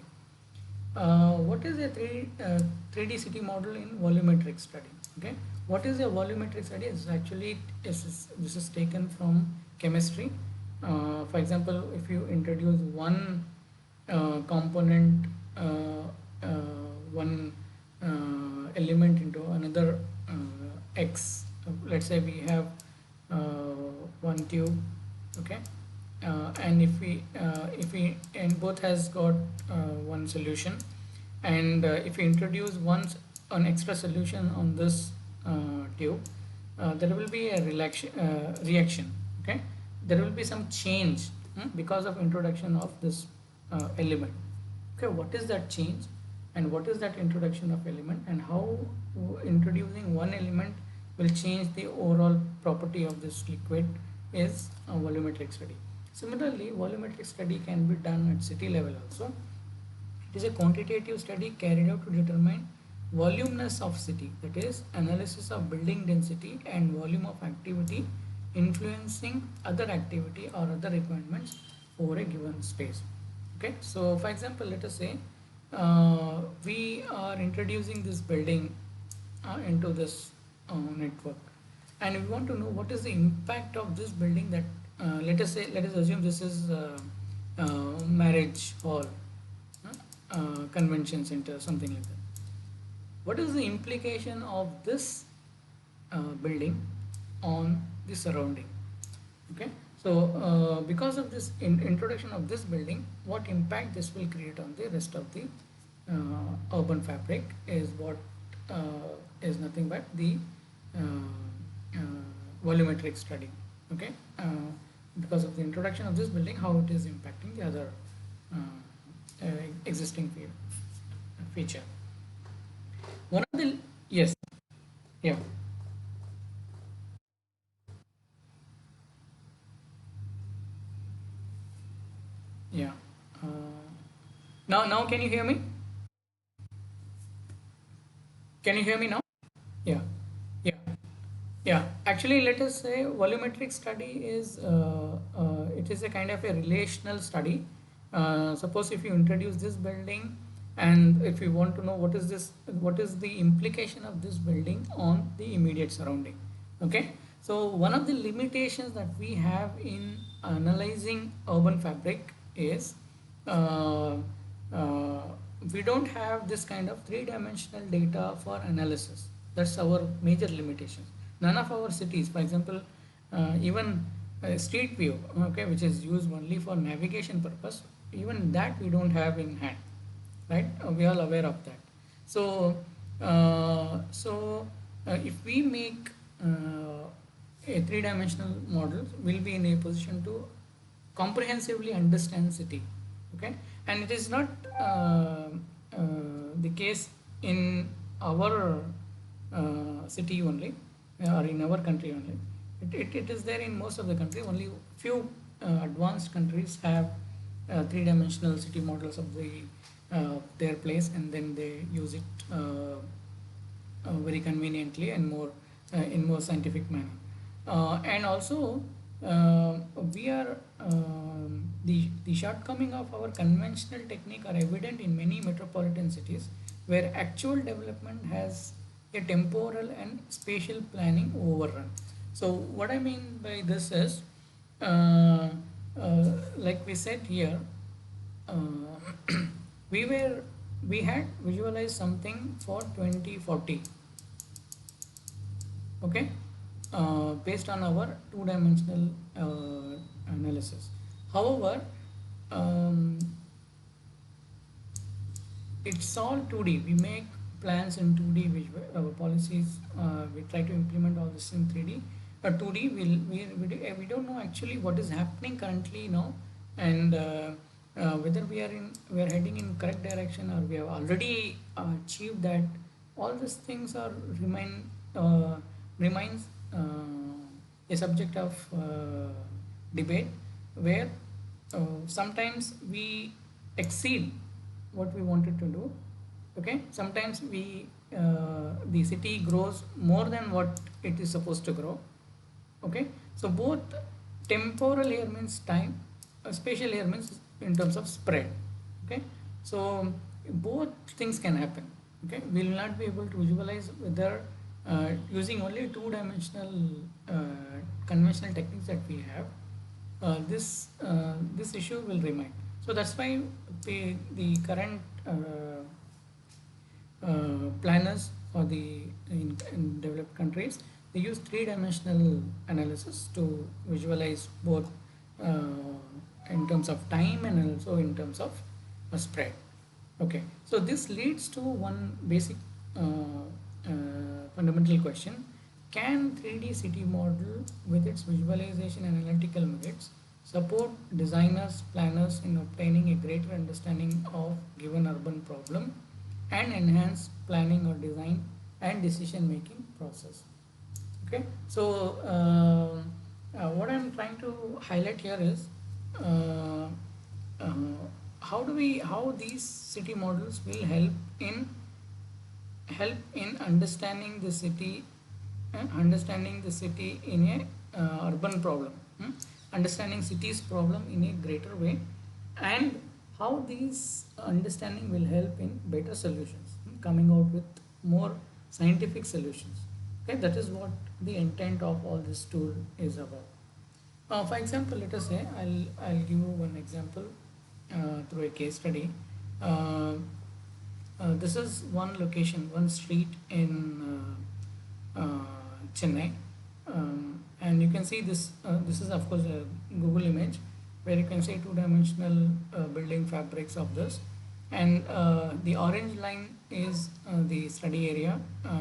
What is a 3D city model in volumetric study? Okay, what is a volumetric study? Is actually this is taken from chemistry. For example, if you introduce one component, one element into another X. Let's say we have one tube, okay, and if we and both has got one solution, and if we introduce an extra solution on this tube, there will be a reaction, okay, there will be some change because of introduction of this element. Okay, what is that change and what is that introduction of element, and how introducing one element will change the overall property of this liquid is a volumetric study. Similarly, volumetric study can be done at city level also. It is a quantitative study carried out to determine voluminous of city, that is analysis of building density and volume of activity influencing other activity or other requirements over a given space. Okay, so for example, let us say we are introducing this building into this network, and we want to know what is the impact of this building. That let us assume this is marriage hall, convention center, something like that. What is the implication of this building on the surrounding? Okay, so because of this introduction of this building, what impact this will create on the rest of the urban fabric is what is nothing but the volumetric study. Okay, because of the introduction of this building, how it is impacting the other existing feature. One of the yes, yeah, yeah. Now can you hear me? Can you hear me now? Yeah, yeah. Yeah, actually, let us say volumetric study is it is a kind of a relational study. Suppose if you introduce this building, and if you want to know what is the implication of this building on the immediate surrounding. Okay, so one of the limitations that we have in analyzing urban fabric is uh, uh, we don't have this kind of three-dimensional data for analysis. That's our major limitation. None of our cities, for example, even street view, okay, which is used only for navigation purpose, even that we don't have in hand, right? We are all aware of that. So if we make a three-dimensional model, we'll be in a position to comprehensively understand city. Okay, and it is not the case in our city only, or in our country only. It is there in most of the country. Only few advanced countries have three-dimensional city models of their place, and then they use it very conveniently and more in more scientific manner. And also, we are the shortcoming of our conventional technique are evident in many metropolitan cities, where actual development has a temporal and spatial planning overrun. So what I mean by this is, uh, like we said here, uh, we were we had visualized something for 2040, okay, based on our two-dimensional analysis. However, um, it's all 2D. We make plans in 2D, which our policies, we try to implement all this in 3D. 2D, we don't know actually what is happening currently now, and whether we are heading in correct direction, or we have already achieved that. All these things are remains a subject of debate, where sometimes we exceed what we wanted to do. Okay, sometimes we the city grows more than what it is supposed to grow. Okay, so both temporal here means time, spatial here means in terms of spread. Okay, so both things can happen. Okay, we will not be able to visualize whether using only two-dimensional conventional techniques that we have, this issue will remain. So that's why the current planners for the in developed countries, they use three-dimensional analysis to visualize both in terms of time and also in terms of spread. Okay, so this leads to one basic fundamental question: can 3D city model with its visualization and analytical methods support designers, planners in obtaining a greater understanding of given urban problem and enhance planning or design and decision making process? Okay, so what I'm trying to highlight here is uh, uh, how these city models will help in understanding the city in a urban problem, understanding city's problem in a greater way, and how these understanding will help in better solutions, coming out with more scientific solutions. Okay, that is what the intent of all this tool is about. For example, let us say I'll give you one example through a case study. Uh, this is one location, one street in Chennai, and you can see this. This is of course a Google image where you can see two-dimensional building fabrics of this, and the orange line is the study area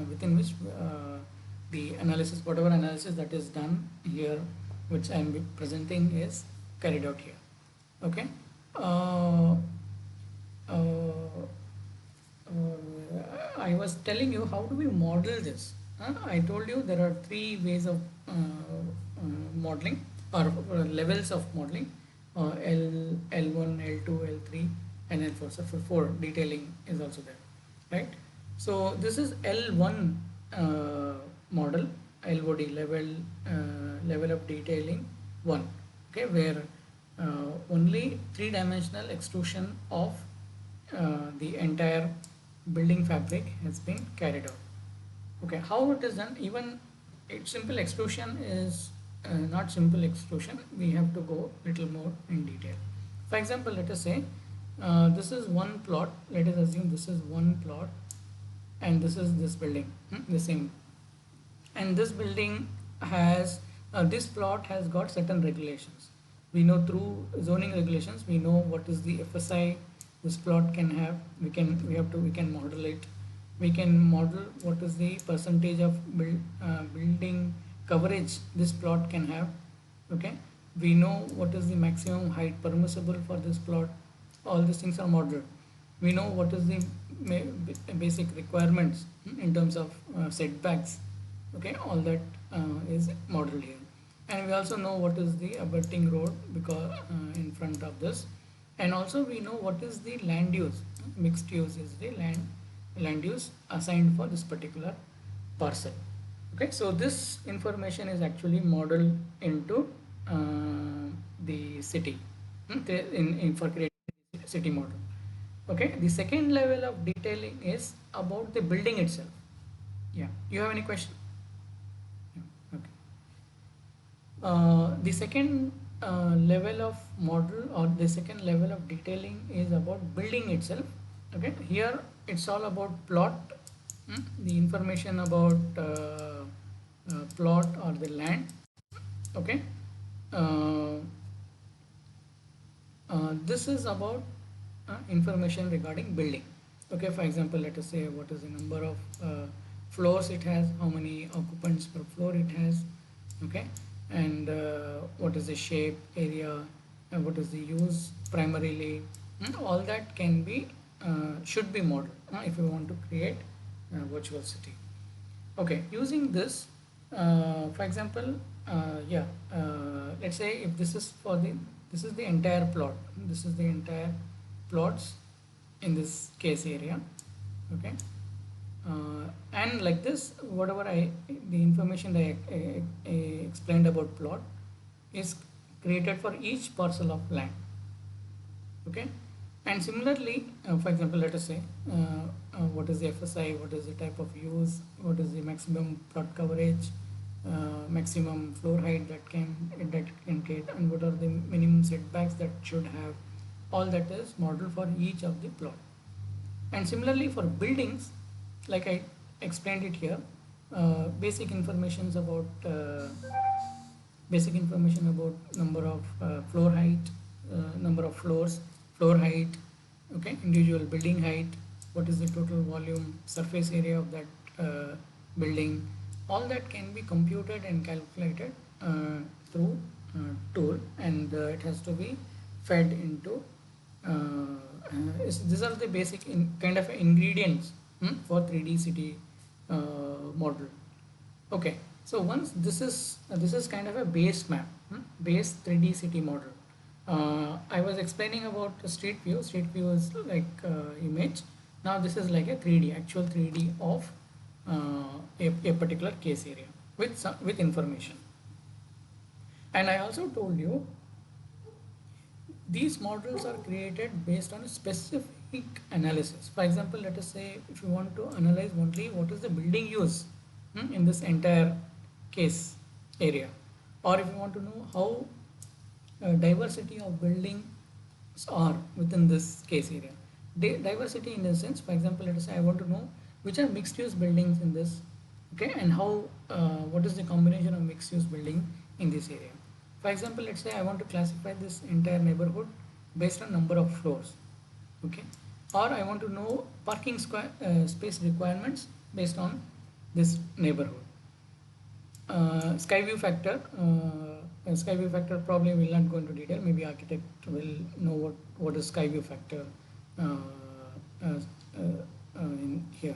within which the analysis, whatever analysis that is done here, which I am presenting, is carried out here. Okay. Uh, uh, I was telling you how do we model this. I told you there are three ways of modeling, or levels of modeling: L1, L2, L3, and L4. So for 4, detailing is also there, right? So this is L1 model, LOD, level of detailing 1. Okay, where only three-dimensional extrusion of the entire building fabric has been carried out. Okay, how it is done? Even simple extrusion is not simple extrusion. We have to go little more in detail. For example, let us say this is one plot. Let us assume this is one plot, and this is this building, the same. And this building has this plot has got certain regulations. We know through zoning regulations, we know what is the FSI this plot can have. We can model it. We can model what is the percentage of building coverage this plot can have. Okay, we know what is the maximum height permissible for this plot. All these things are modeled. We know what is the basic requirements in terms of setbacks. Okay, all that is modeled here, and we also know what is the abutting road because in front of this, and also we know what is the land use. Mixed use is the land use assigned for this particular parcel. Okay, so this information is actually modeled into the city, for creating city model. Okay, the second level of detailing is about the building itself. Yeah, you have any question? Yeah, okay. The second level of model, or the second level of detailing, is about building itself. Okay, here it's all about plot, the information about plot or the land. Okay, uh, this is about information regarding building. Okay, for example, let us say what is the number of floors it has, how many occupants per floor it has. Okay, and what is the shape, area, and what is the use primarily. All that can be should be modeled if you want to create a virtual city. Okay, using this, for example, yeah, let's say if this is the entire plot. This is the entire plots in this case area. Okay, And like this, whatever the information that I explained about plot is created for each parcel of land. Okay. And similarly, for example, let us say what is the FSI, what is the type of use, what is the maximum plot coverage, maximum floor height that can create, and what are the minimum setbacks that should have. All that is modeled for each of the plot. And similarly for buildings, like I explained it here, basic informations about number of floor height, number of floors, floor height, okay, individual building height, what is the total volume, surface area of that building, all that can be computed and calculated through tool, and it has to be fed into these are the basic kind of ingredients for 3D city model. Okay, so once this is kind of a base map, base 3D city model. I was explaining about the street view. Street view is like image. Now this is like a 3D, actual 3D of a particular case area with information. And I also told you these models are created based on a specific analysis. For example, let us say if you want to analyze only what is the building use in this entire case area, or if you want to know how diversity of buildings are within this case area. Diversity in a sense, for example, let us say I want to know which are mixed use buildings in this, okay, and how what is the combination of mixed use building in this area. For example, let's say I want to classify this entire neighborhood based on number of floors, okay, or I want to know parking space requirements based on this neighborhood. Sky view factor probably will not go into detail. Maybe architect will know what is sky view factor in here.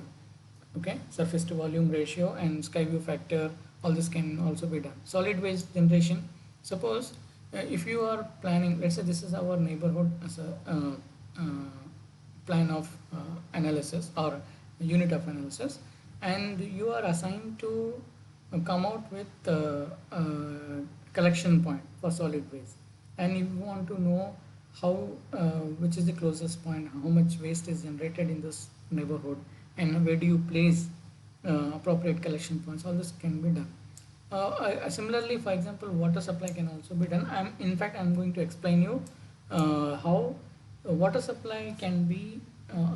Okay, surface to volume ratio and sky view factor, all this can also be done. Solid waste generation. Suppose if you are planning, let's say this is our neighborhood as a plan of analysis or unit of analysis, and you are assigned to come out with collection point for solid waste, and if you want to know how which is the closest point, how much waste is generated in this neighborhood, and where do you place appropriate collection points, all this can be done. Similarly, for example, water supply can also be done. I'm going to explain you how water supply can be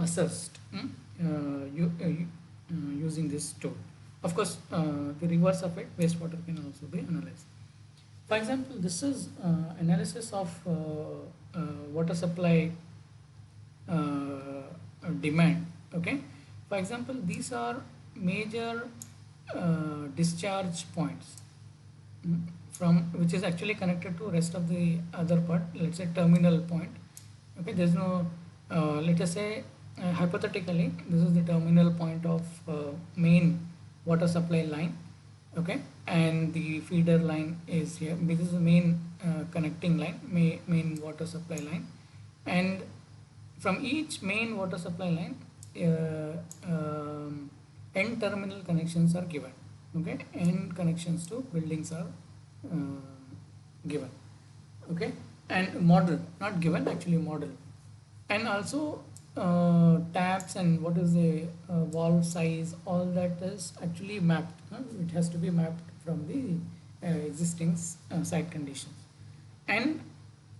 assessed using this tool. Of course, the reverse of it, wastewater can also be analyzed. For example, this is analysis of water supply demand. Okay. For example, these are major discharge points from which is actually connected to rest of the other part. Let's say terminal point. Okay. There's no. Let us say hypothetically, this is the terminal point of main water supply line, okay, and the feeder line is here. This is the main connecting line, main water supply line, and from each main water supply line end terminal connections are given, okay, end connections to buildings are given, okay, and model, not given, actually model, and also taps and what is the valve size, all that is actually mapped. It has to be mapped from the existing site conditions. And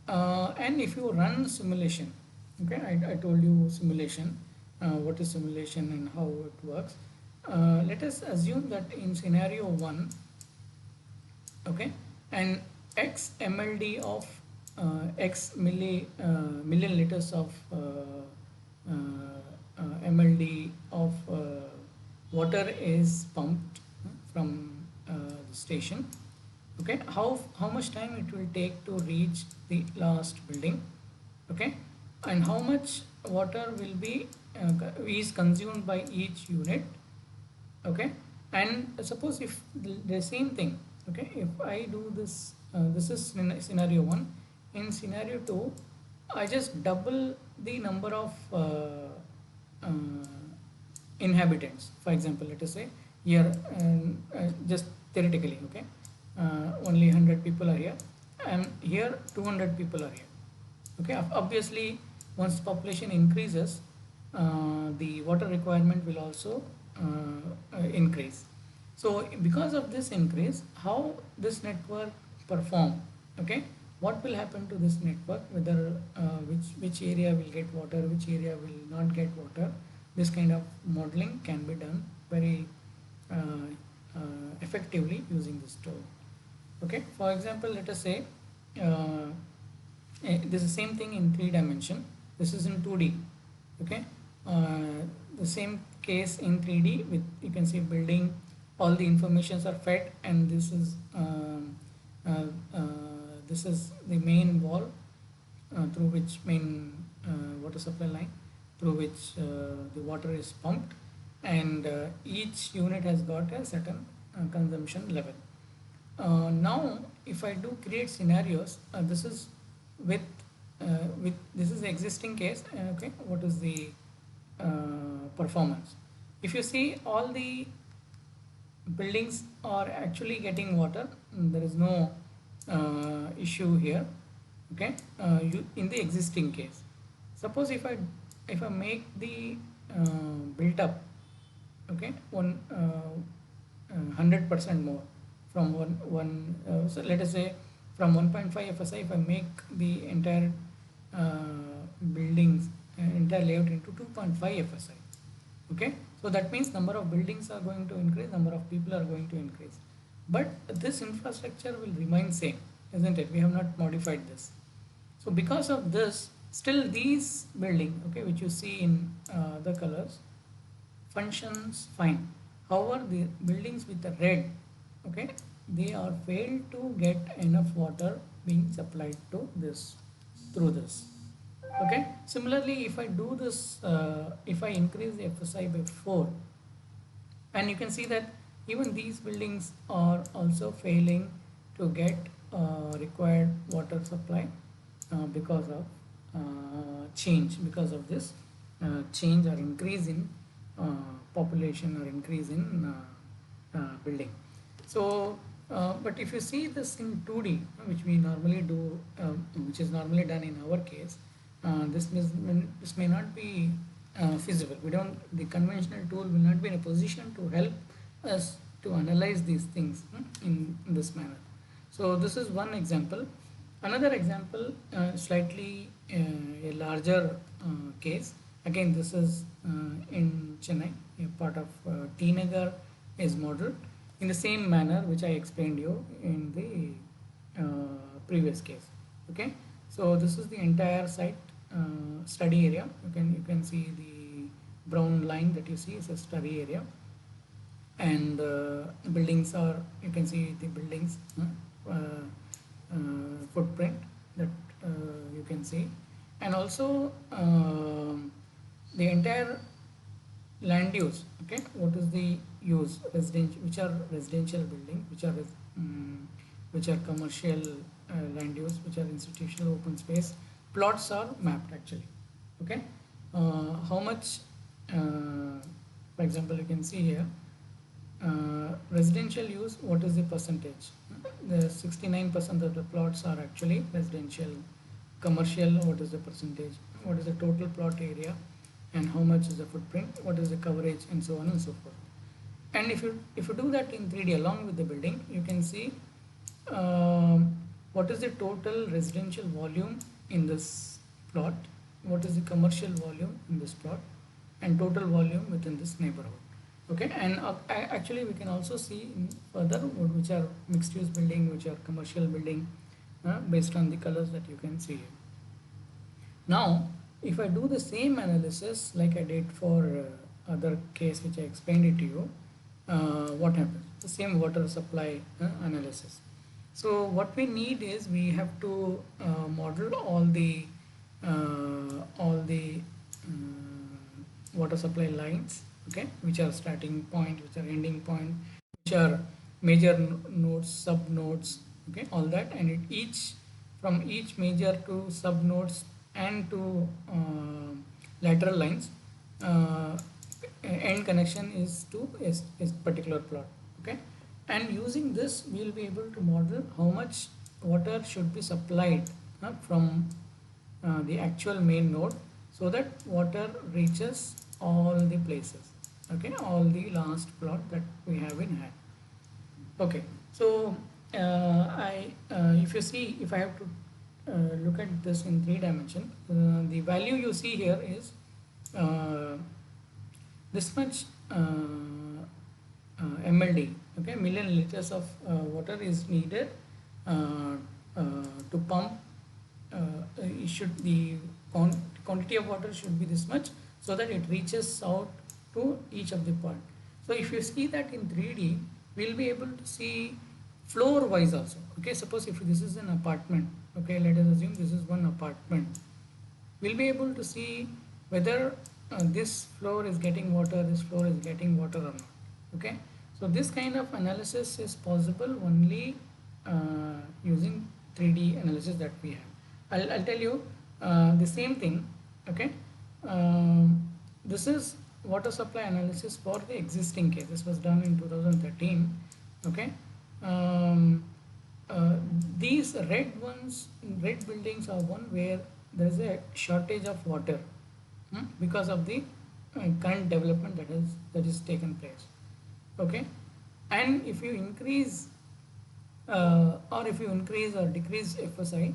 if you run simulation, okay, I told you simulation, what is simulation and how it works. Let us assume that in scenario 1, okay, and x mld of x million liters of mld of water is pumped from the station. Okay, how much time it will take to reach the last building, okay, and how much water will be is consumed by each unit, okay, and suppose if the same thing, okay, if I do this, this is scenario 1. In scenario 2, I just double the number of inhabitants. For example, let us say here, just theoretically, okay, only 100 people are here, and here 200 people are here. Okay, obviously, once population increases, the water requirement will also increase. So, because of this increase, how this network perform? Okay, what will happen to this network? Whether which area will get water, which area will not get water. This kind of modeling can be done very effectively using this tool. Okay, for example, let us say uh, this is same thing in 3 dimension. This is in 2D. Okay, the same case in 3D with, you can see building, all the informations are fed, and uh, uh, this is the main wall through which main water supply line through which the water is pumped, and each unit has got a certain consumption level. Now, if I do create scenarios, this is with this is the existing case. Okay, what is the performance? If you see, all the buildings are actually getting water. There is no issue here. Okay, in the existing case, suppose if I make the built up, okay, 100% more from so let us say from 1.5 FSI, if I make the entire buildings entire layout into 2.5 FSI. Okay, so that means number of buildings are going to increase, number of people are going to increase, but this infrastructure will remain same, isn't it? We have not modified this. So because of this, still these building, okay, which you see in the colors, functions fine. However, the buildings with the red, okay, they are failed to get enough water being supplied to this through this. Okay. Similarly, if I do this, if I increase the FSI by 4, and you can see that even these buildings are also failing to get required water supply because of change, because of this change or increase in population or increase in building. So but if you see this in 2D, which we normally do, which is normally done in our case, this may not be feasible. We don't, the conventional tool will not be in a position to help us to analyze these things in this manner. So this is one example. Another example, slightly a larger case. Again, this is in Chennai, a part of T Nagar is modeled in the same manner which I explained you in the previous case. Okay, so this is the entire site study area. You can see the brown line that you see is a study area, and buildings are, you can see the buildings footprint that you can see, and also the entire land use. Okay, what is the use? Residential, which are residential building, which are commercial land use, which are institutional open space. Plots are mapped actually. Okay, how much? For example, you can see here residential use. What is the percentage? The 69% of the plots are actually residential. Commercial, what is the percentage? What is the total plot area? And how much is the footprint? What is the coverage? And so on and so forth. And if you do that in 3D along with the building, you can see what is the total residential volume in this plot, what is the commercial volume in this plot, and total volume within this neighborhood. Okay, and actually we can also see further which are mixed use building, which are commercial building, based on the colors that you can see here. Now, if I do the same analysis like I did for other case which I explained it to you, what happens? The same water supply analysis. So what we need is, we have to model all the water supply lines, okay, which are starting point, which are ending point, which are major nodes, sub nodes, okay, all that, and from each major to sub nodes and to lateral lines, end connection is to is particular plot. Okay, and using this we will be able to model how much water should be supplied from the actual main node, so that water reaches all the places, okay, all the last plot that we have in hand. Okay, so I if you see, if I have to look at this in three dimension, the value you see here is uh, this much MLD, okay, million liters of water is needed uh, to pump. It should, the quantity of water should be this much, so that it reaches out to each of the point. So if you see that in 3D, we'll be able to see floor wise also. Okay, suppose if this is an apartment, okay, let us assume this is one apartment, we'll be able to see whether this floor is getting water, this floor is getting water or not. Okay, so this kind of analysis is possible only using 3D analysis that we have. I'll tell you the same thing. Okay, this is water supply analysis for the existing case. This was done in 2013. Okay, um, uh, these red buildings are one where there is a shortage of water, because of the current development that is taken place. Okay, and if you increase or if you increase or decrease FSI,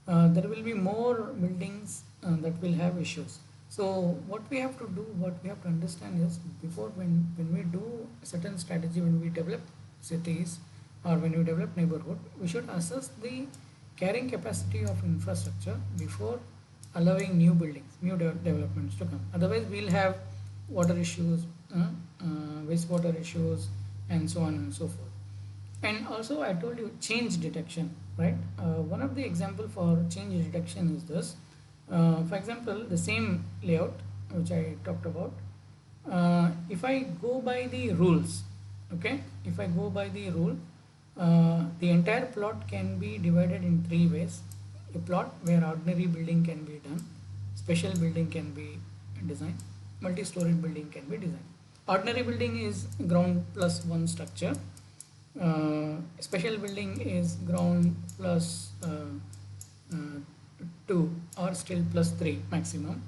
there will be more buildings that will have issues. So what we have to do, what we have to understand is, before, when we do a certain strategy, when we develop cities or when we develop neighborhood, we should assess the carrying capacity of infrastructure before allowing new buildings, new developments to come. Otherwise, we'll have water issues, wastewater issues, and so on and so forth. And also, I told you change detection, right? One of the example for change detection is this. For example, the same layout which I talked about. If I go by the rules, okay, if I go by the rule, the entire plot can be divided in three ways. A plot where ordinary building can be done, special building can be designed, multi-story building can be designed. Ordinary building is ground plus one structure. Special building is ground plus 2, or still plus 3 maximum,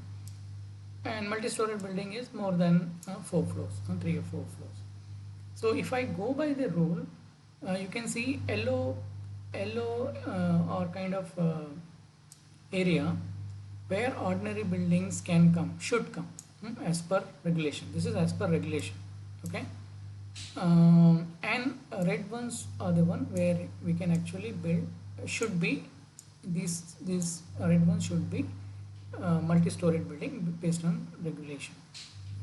and multi-story building is more than 4 floors, 3 or 4 floors. So if I go by the rule, you can see yellow or kind of area where ordinary buildings can come, should come, as per regulation. This is as per regulation. Okay, and red ones are the one where we can actually build, should be, these red ones should be multi-storied building based on regulation.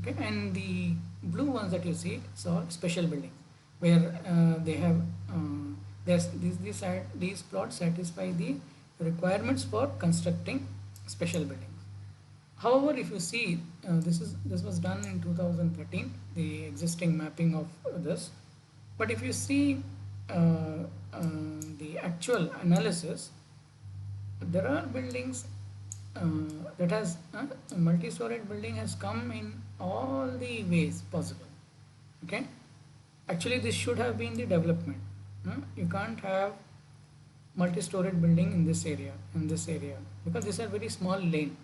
Okay, and the blue ones that you see, so special buildings, where they have there's these plots satisfy the requirements for constructing special buildings. However, if you see, this was done in 2013, the existing mapping of this. But if you see the actual analysis, there are buildings that has a multi-storied building has come in all the ways possible. Okay, actually this should have been the development. You can't have multi-storied building in this area, because these are very small lane.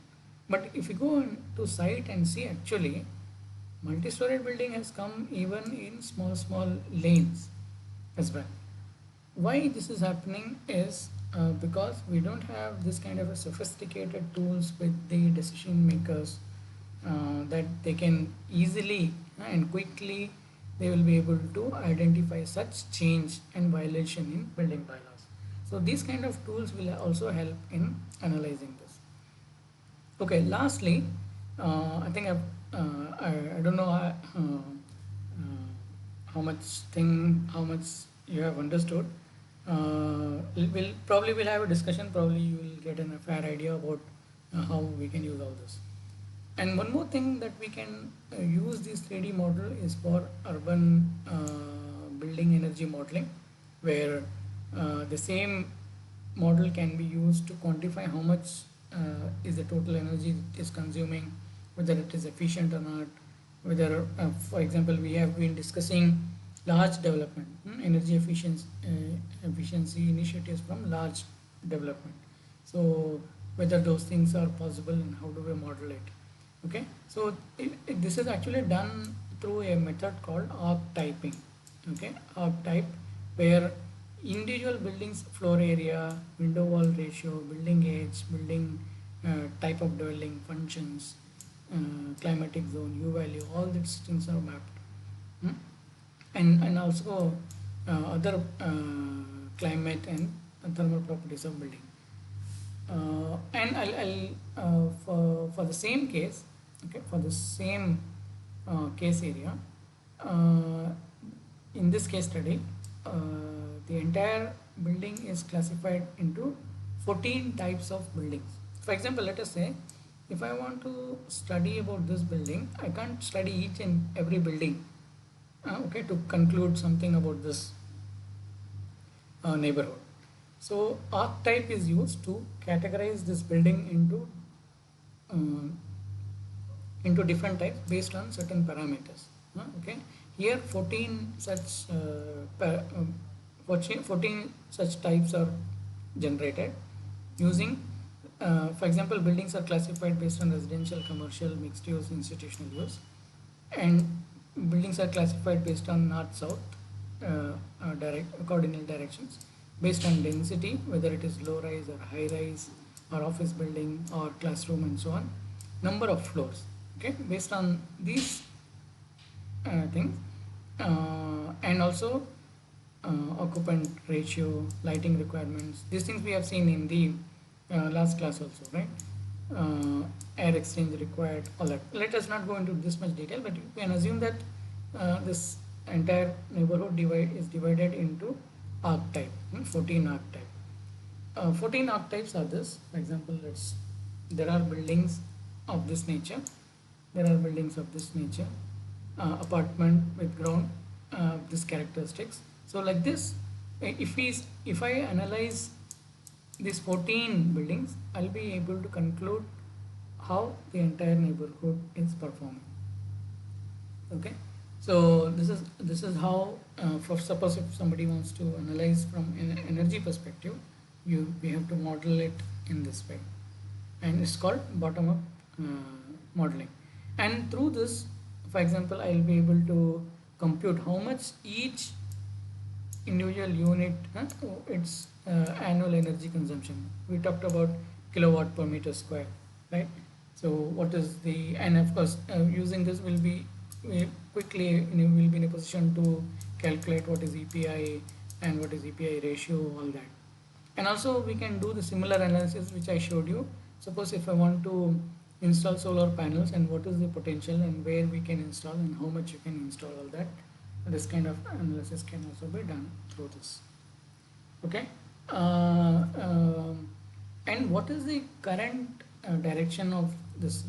But if you go to site and see, actually multi-storied building has come even in small lanes as well. Why this is happening is because we don't have this kind of a sophisticated tools with the decision makers, that they can easily and quickly, they will be able to identify such change and violation in building bylaws. So these kind of tools will also help in analyzing this. Okay, lastly, I think I don't know how much you have understood. We'll probably will have a discussion. Probably you will get a fair idea about how we can use all this. And one more thing that we can use this 3D model is for urban building energy modeling, where the same model can be used to quantify how much is the total energy it is consuming, whether it is efficient or not, whether, for example, we have been discussing large development, energy efficiency initiatives from large development. So whether those things are possible and how do we model it? Okay, so this is actually done through a method called archetyping. Okay, archetype, where individual buildings floor area, window wall ratio, building age, building type of dwelling, functions, climatic zone, U value, all these things are mapped. Hmm? And also other climate and thermal properties of building. And for the same case, okay, for the same case area, uh, in this case study, uh, the entire building is classified into 14 types of buildings. For example, let us say if I want to study about this building, I can't study each and every building, okay, to conclude something about this neighborhood. So archetype is used to categorize this building uh, into different types based on certain parameters. Okay, here 14 such 14 such types are generated using, for example, buildings are classified based on residential, commercial, mixed use, institutional use, and buildings are classified based on north south direct cardinal directions, based on density, whether it is low rise or high rise or office building or classroom and so on, number of floors. Okay, based on these things, and also occupant ratio, lighting requirements, these things we have seen in the last class also, right? Air exchange required, all that. Let us not go into this much detail, but you can assume that this entire neighborhood is divided into archetype, 14 archetype. 14 archetypes are this. For example, there are buildings of this nature. There are buildings of this nature. Apartment with ground, this characteristics. So like this, if I analyze these 14 buildings, I'll be able to conclude how the entire neighborhood is performing. Okay, so this is how, for suppose if somebody wants to analyze from an energy perspective, we have to model it in this way, and it's called bottom up modeling. And through this, for example, I'll be able to compute how much each individual unit, its annual energy consumption. We talked about kilowatt per meter square, right? So what is the, and of course using this we quickly, will be in a position to calculate what is EPI and what is EPI ratio, all that. And also we can do the similar analysis which I showed you. Suppose if I want to install solar panels, and what is the potential and where we can install and how much you can install, all that. This kind of analysis can also be done through this. Okay, and what is the current direction of this?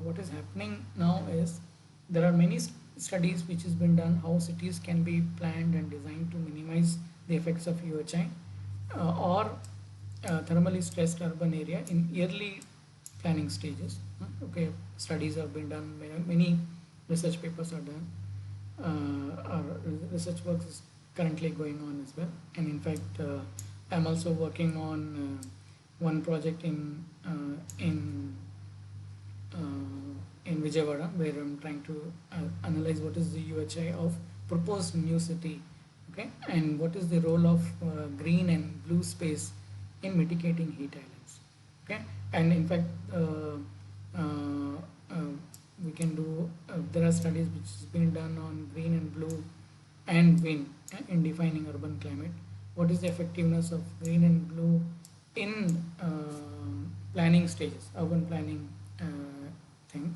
What is happening now is there are many studies which has been done how cities can be planned and designed to minimize the effects of UHI or thermally stressed urban area in early planning stages. Okay, studies have been done, many research papers are done, our research work is currently going on as well. And in fact, I'm also working on one project in Vijayawada, where I'm trying to analyze what is the UHI of proposed new city, okay, and what is the role of green and blue space in mitigating heat islands, okay. And in fact, we can do, there are studies which has been done on green and blue and wind in defining urban climate. What is the effectiveness of green and blue in planning stages, urban planning thing,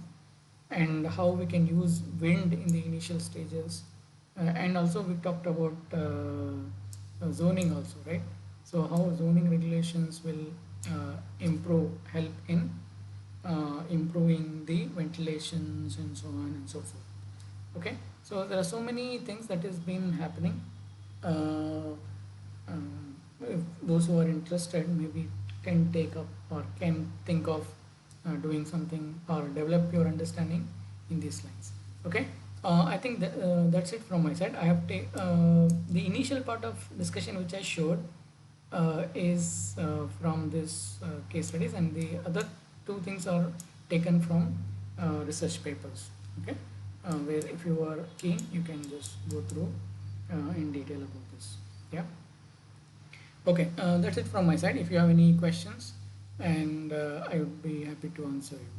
and how we can use wind in the initial stages. And also we talked about zoning also, right? So how zoning regulations will help in improving the ventilations and so on and so forth. Okay, so there are so many things that has been happening. If those who are interested maybe can take up or can think of doing something or develop your understanding in these lines. Okay, I think that's it from my side. I have the initial part of discussion which I showed is from this case studies, and the other two things are taken from research papers. Okay, where if you are keen, you can just go through in detail about this. Yeah. Okay, that's it from my side. If you have any questions, and I would be happy to answer you.